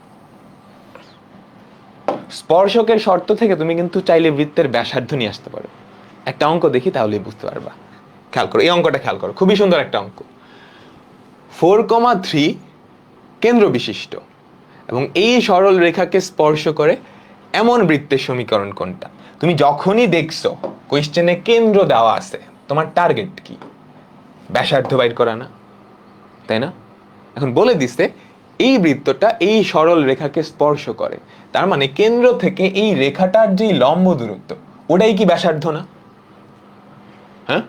স্পর্শকের শর্ত থেকে তুমি কিন্তু চাইলে বৃত্তের ব্যাসার্ধ নিয়ে আসতে পারো। একটা অঙ্ক দেখি তাহলেই বুঝতে পারবা। খেয়াল করো, এই অঙ্কটা খেয়াল করো, খুবই সুন্দর একটা অঙ্ক। 4,3 কেন্দ্র বিশিষ্ট এবং এই সরল রেখাকে স্পর্শ করে এমন বৃত্তের সমীকরণ কোনটা? তুমি যখনই দেখছো কোয়েশ্চেনে কেন্দ্র দেওয়া আছে, তোমার টার্গেট কি? ব্যাসার্ধ বাইর করা না, তাই না? এখন বলে দিছে এই বৃত্তটা এই সরল রেখাকে স্পর্শ করে, তার মানে কেন্দ্র থেকে এই রেখাটার যে লম্ব দূরত্ব, ওটাই কি ব্যাসার্ধ না? হ্যাঁ,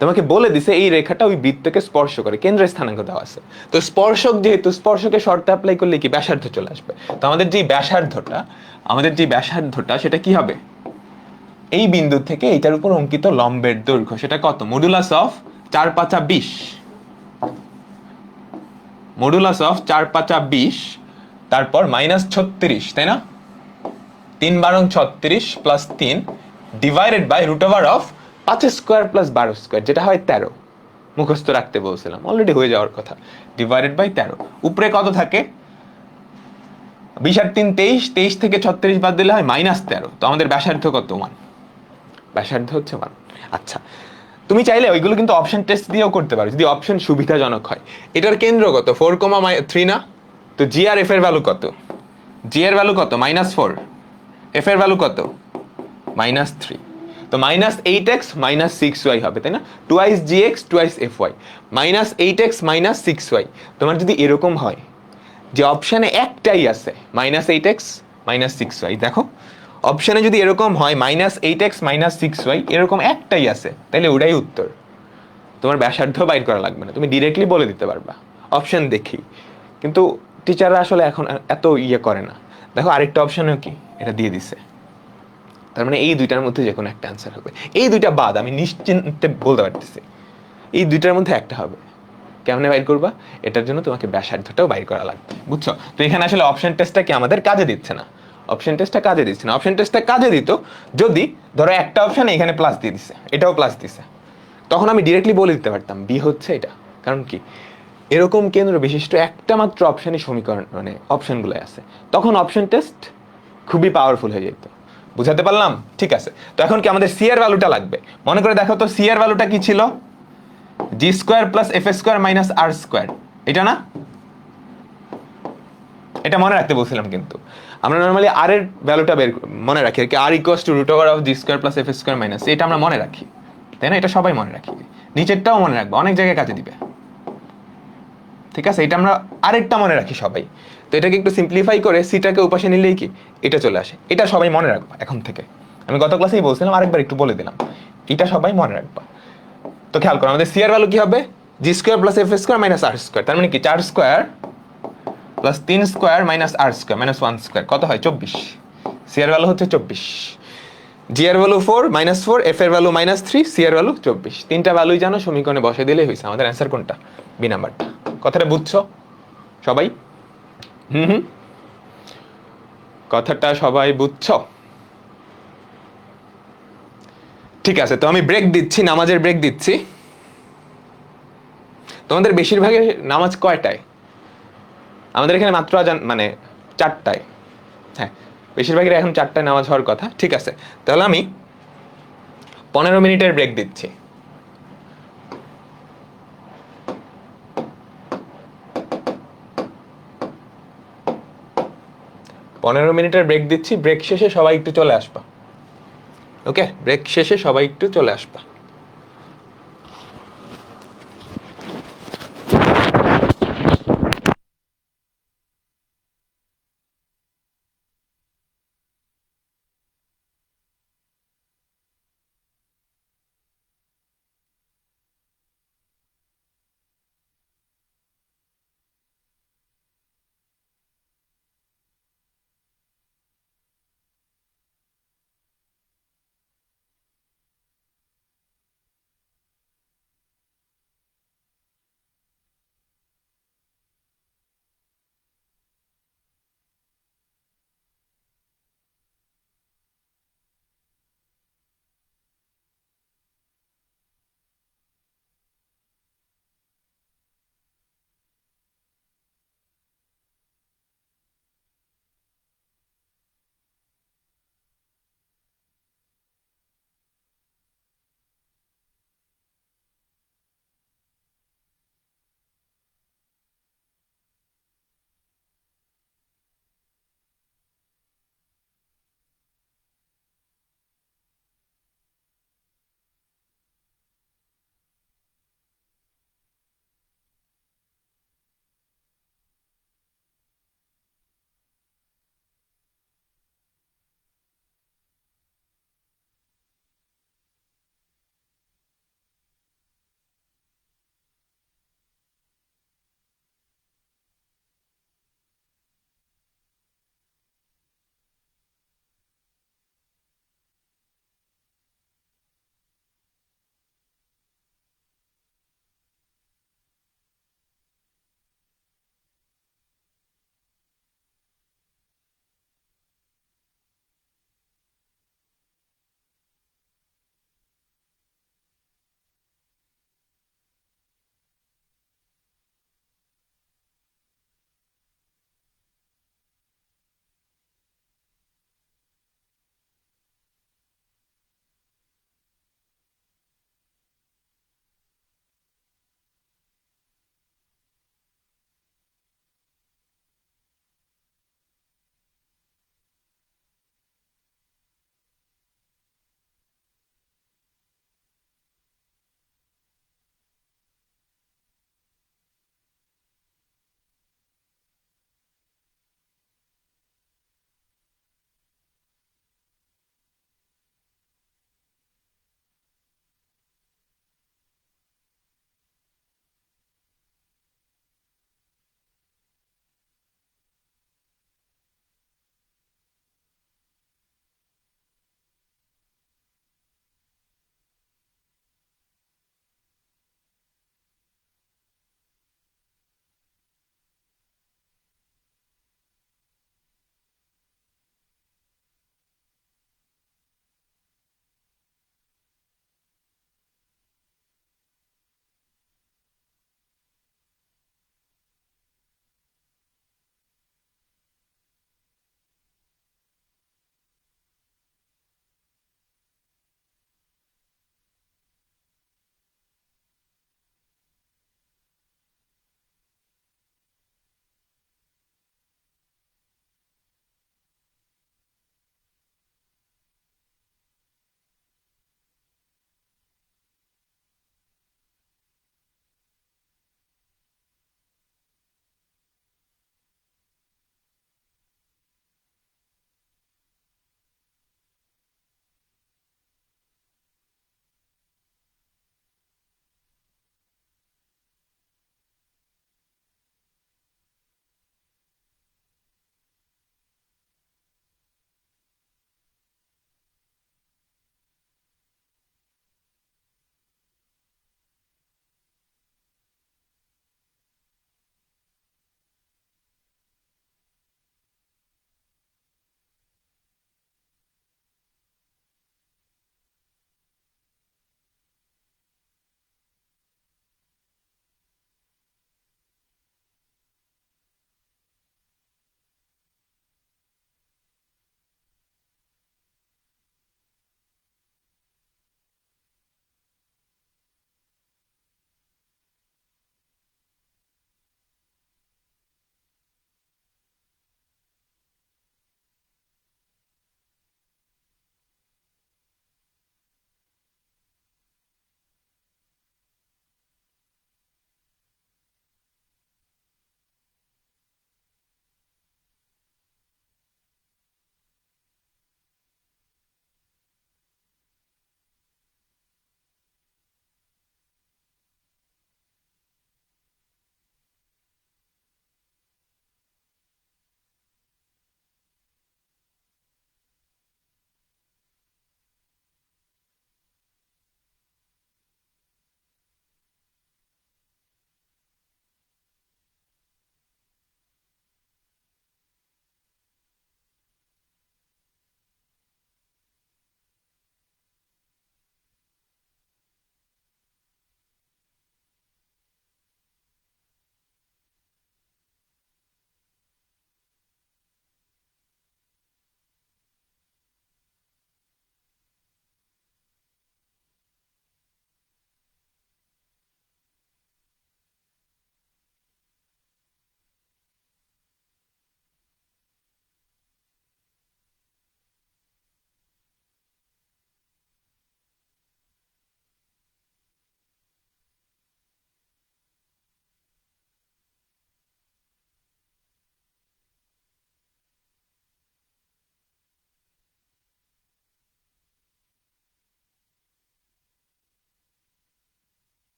তোমাকে বলে দিছে এই রেখাটা ওই বৃত্তকে স্পর্শ করে, কেন্দ্রের স্থানাঙ্ক দেওয়া আছে। তো স্পর্শক যেহেতু, স্পর্শকে শর্ত অ্যাপ্লাই করলে কি ব্যাসার্ধ চলে আসবে। তো আমাদের যে ব্যাসার্ধটা সেটা কি হবে? এই বিন্দু থেকে এইটার উপর অঙ্কিত লম্বের দৈর্ঘ্য, সেটা কত? Modulus of 4 × 5 = 20। মডুলাস অফ 4 × 5 = 20, তারপর -36, তাই না? 3 × 12 = 36 + 3 ডিভাইডেড বাই √5² + 12², যেটা হয় 13। মুখস্থ রাখতে বলছিলাম, অলরেডি হয়ে যাওয়ার কথা। ডিভাইডেড বাই 13, উপরে কত থাকে? 20 আর 3 23, 23 থেকে 36 বাদ দিলে হয় -13। তো আমাদের ব্যাসার্ধ কত? 1। ব্যাসার্ধ হচ্ছে 1। আচ্ছা, তুমি চাইলে ওইগুলো কিন্তু অপশন টেস্ট দিয়েও করতে পারো, যদি অপশন সুবিধাজনক হয়। এটার কেন্দ্র কত? 4,3 না? তো জি আর এফ এর ভ্যালু কত? জি এর ভ্যালু কত? -4। এফ এর ভ্যালু কত? -3। তো -8x - 6y হবে, তাই না? 2 gx 2 fy -8x - 6y। তোমার যদি এরকম হয় যে অপশানে একটাই আছে -8x - 6y, দেখো অপশানে যদি এরকম হয় -8x - 6y, এরকম একটাই আছে, তাহলে ওটাই উত্তর। তোমার ব্যাসার্ধ বাইর করা লাগবে না, তুমি ডিরেক্টলি বলে দিতে পারবা অপশন দেখি। কিন্তু টিচাররা আসলে এখন এত করে না। দেখো আরেকটা অপশনও কি, এটা দিয়ে দিছে। তার মানে এই দুইটার মধ্যে যে কোনো একটা অ্যান্সার হবে। এই দুইটা বাদ আমি নিশ্চিন্তে বলতে পারতেছি, এই দুইটার মধ্যে একটা হবে। কেমনে বাইর করবা? এটার জন্য তোমাকে ব্যাসার্ধটাও বাইর করা লাগবে, বুঝছো? তো এখানে আসলে অপশন টেস্টটা কি আমাদের কাজে দিচ্ছে না। অপশন টেস্টটা কাজে দিচ্ছে না। অপশন টেস্টটা কাজে দিত যদি ধরো একটা অপশন এখানে প্লাস দিয়ে দিছে, এটাও প্লাস দিছে, তখন আমি ডিরেক্টলি বলে দিতে পারতাম বি হচ্ছে এটা। কারণ কি, এরকম কেন্দ্র বিশিষ্ট একটা মাত্র অপশনই সমীকরণ মানে অপশনগুলো আছে, তখন অপশন টেস্ট খুবই পাওয়ারফুল হয়ে যেত। বুঝাতে পারলাম? ঠিক আছে, তো এখন কি আমাদের সি এর ভ্যালুটা লাগবে। মনে করে দেখো তো, সি এর ভ্যালুটা কি ছিল? g² + f² - r², এটা না? এটা মনে রাখতে বলছিলাম, কিন্তু আমরা নরমালি আর এর ভ্যালুটা মনে রাখি আর কি, r = √g² + f² - c, এটা আমরা মনে রাখি, তাই না? এটা সবাই মনে রাখি। নিচেরটাও মনে রাখবো, অনেক জায়গায় কাজে দিবে। ঠিক আছে, এটা আমরা আরেকটা মনে রাখি সবাই। তো এটাকে একটু সিম্পলিফাই করে সিটাকে উপাশে নিলেই কি এটা চলে আসে। এটা সবাই মনে রাখবা এখন থেকে, আমি গত ক্লাসেই বলছিলাম, আরেকবার একটু বলে দিলাম, এটা সবাই মনে রাখবা। তো খেয়াল করো, আমাদের সি এর ভ্যালু কি হবে? g² + f² - r², তার মানে কি 4² + 3² - r² - 1², কত হয়? 24। সি এর ভ্যালু হচ্ছে 24। জি এর ভ্যালু 4 -4, এফ এর ভ্যালু -3, সি এর ভ্যালু 24। তিনটা ভ্যালুই জানো, সমীকরণে বসে দিলেই হয়েছে। আমাদের অ্যান্সার কোনটা? বি নাম্বারটা। কথাটা বুঝছো সবাই? কথাটা সবাই বুঝছো? ঠিক আছে, তো আমি ব্রেক দিচ্ছি, নামাজের ব্রেক দিচ্ছি। তোমাদের বেশিরভাগের নামাজ কয়টায়? আমাদের এখানে মাত্র আজান মানে 4টায়। হ্যাঁ, বেশিরভাগের এখন 4টায় নামাজ হওয়ার কথা। ঠিক আছে, তাহলে আমি 15 মিনিটের ব্রেক দিচ্ছি। পনেরো মিনিটের ব্রেক দিচ্ছি, ব্রেক শেষে সবাই একটু চলে আসবা। ওকে, ব্রেক শেষে সবাই একটু চলে আসবা।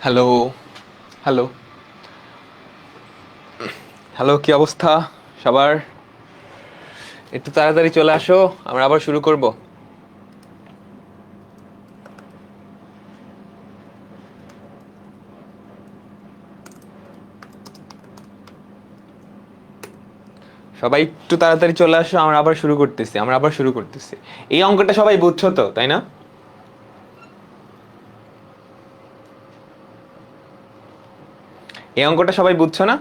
হ্যালো, হ্যালো, হ্যালো, কি অবস্থা সবার? একটু তাড়াতাড়ি চলে আসো, আমরা আবার শুরু করব। সবাই একটু তাড়াতাড়ি চলে আসো, আমরা আবার শুরু করতেছি। এই অঙ্কটা সবাই বুঝছো তো, তাই না? এই অঙ্কটা সবাই বুঝছো না?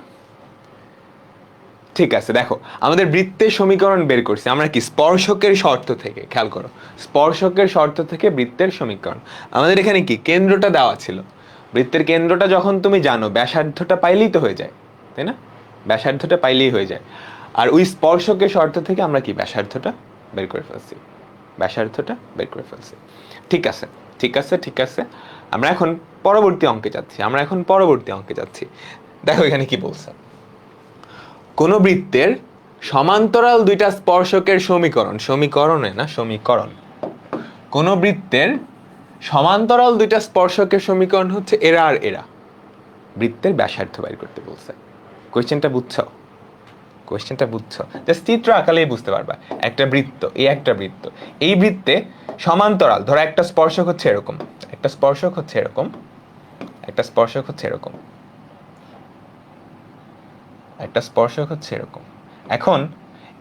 ঠিক আছে, দেখো, আমাদের বৃত্তের সমীকরণ বের করছি আমরা কি স্পর্শকের শর্ত থেকে। খেয়াল করো, স্পর্শকের শর্ত থেকে বৃত্তের সমীকরণ। আমাদের এখানে কি কেন্দ্রটা দেওয়া ছিল। বৃত্তের কেন্দ্রটা যখন তুমি জানো, ব্যাসার্ধটা পাইলেই তো হয়ে যায়, তাই না? ব্যাসার্ধটা পাইলেই হয়ে যায়। আর ওই স্পর্শকের শর্ত থেকে আমরা কি ব্যাসার্ধটা বের করে ফেলছি। ব্যাসার্ধটা বের করে ফেলছি। ঠিক আছে, ঠিক আছে, ঠিক আছে। আমরা এখন পরবর্তী অঙ্কে যাচ্ছি। দেখো এখানে কি বলছে। কোন বৃত্তের সমান্তরাল দুইটা স্পর্শকের সমীকরণ। কোন বৃত্তের সমান্তরাল দুইটা স্পর্শকের সমীকরণ হচ্ছে এরা আর এরা। বৃত্তের ব্যাসার্ধ বাইর করতে বলছে। কোয়েশ্চেনটা বুঝছো? জাস্ট চিত্র আকালেই বুঝতে পারবা। একটা বৃত্ত, একটা বৃত্ত, এই বৃত্তে সমান্তরাল ধরো একটা স্পর্শক হচ্ছে এরকম, একটা স্পর্শক হচ্ছে এরকম, একটা স্পর্শক হচ্ছে এরকম, একটা স্পর্শক হচ্ছে এরকম। এখন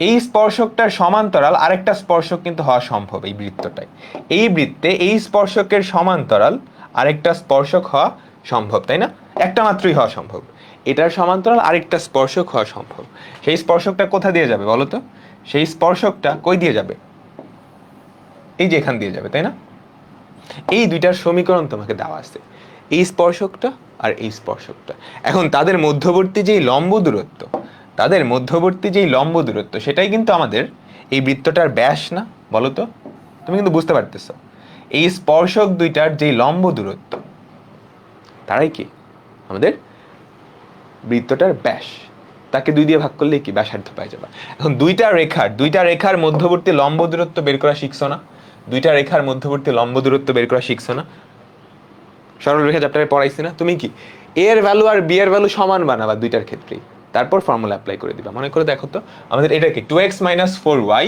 এই স্পর্শকটার সমান্তরাল আরেকটা স্পর্শক কিন্তু হওয়া সম্ভব এই বৃত্তটায়। এই বৃত্তে এই স্পর্শকের সমান্তরাল আরেকটা স্পর্শক হওয়া সম্ভব, তাই না? একটা মাত্রই হওয়া সম্ভব। এটার সমান্তরাল আরেকটা স্পর্শক হওয়া সম্ভব। সেই স্পর্শকটা কোথা দিয়ে যাবে বলো তো? সেই স্পর্শকটা কই দিয়ে যাবে? এই যে এখান দিয়ে যাবে, তাই না? এই দুইটার সমীকরণ তোমাকে দেওয়া আছে, এই স্পর্শকটা আর এই স্পর্শকটা। এখন তাদের মধ্যবর্তী যেই লম্ব দূরত্ব সেটাই কিন্তু আমাদের এই বৃত্তটার ব্যাস, না? বলো তো, তুমি কিন্তু বুঝতে পারতেছো। এই স্পর্শক দুইটার যেই লম্ব দূরত্ব, তারাই কি আমাদের বৃত্তটার ব্যাস। তাকে 2 দিয়ে ভাগ করলে কি ব্যাসার্ধ পাই যাবে। এখন দুইটা রেখার মধ্যবর্তী লম্ব দূরত্ব বের করা শিখছো না? দুইটা রেখার মধ্যবর্তী লম্ব দূরত্ব বের করা শিখছো না? সরলরেখা চ্যাপ্টারে পড়াইছি না? তুমি কি এ এর ভ্যালু আর বি এর ভ্যালু সমান বানাবা দুইটার ক্ষেত্রেই, তারপর ফর্মুলা অ্যাপ্লাই করে দিবা। মনে করে দেখো তো, আমাদের এটা কি 2x - 4y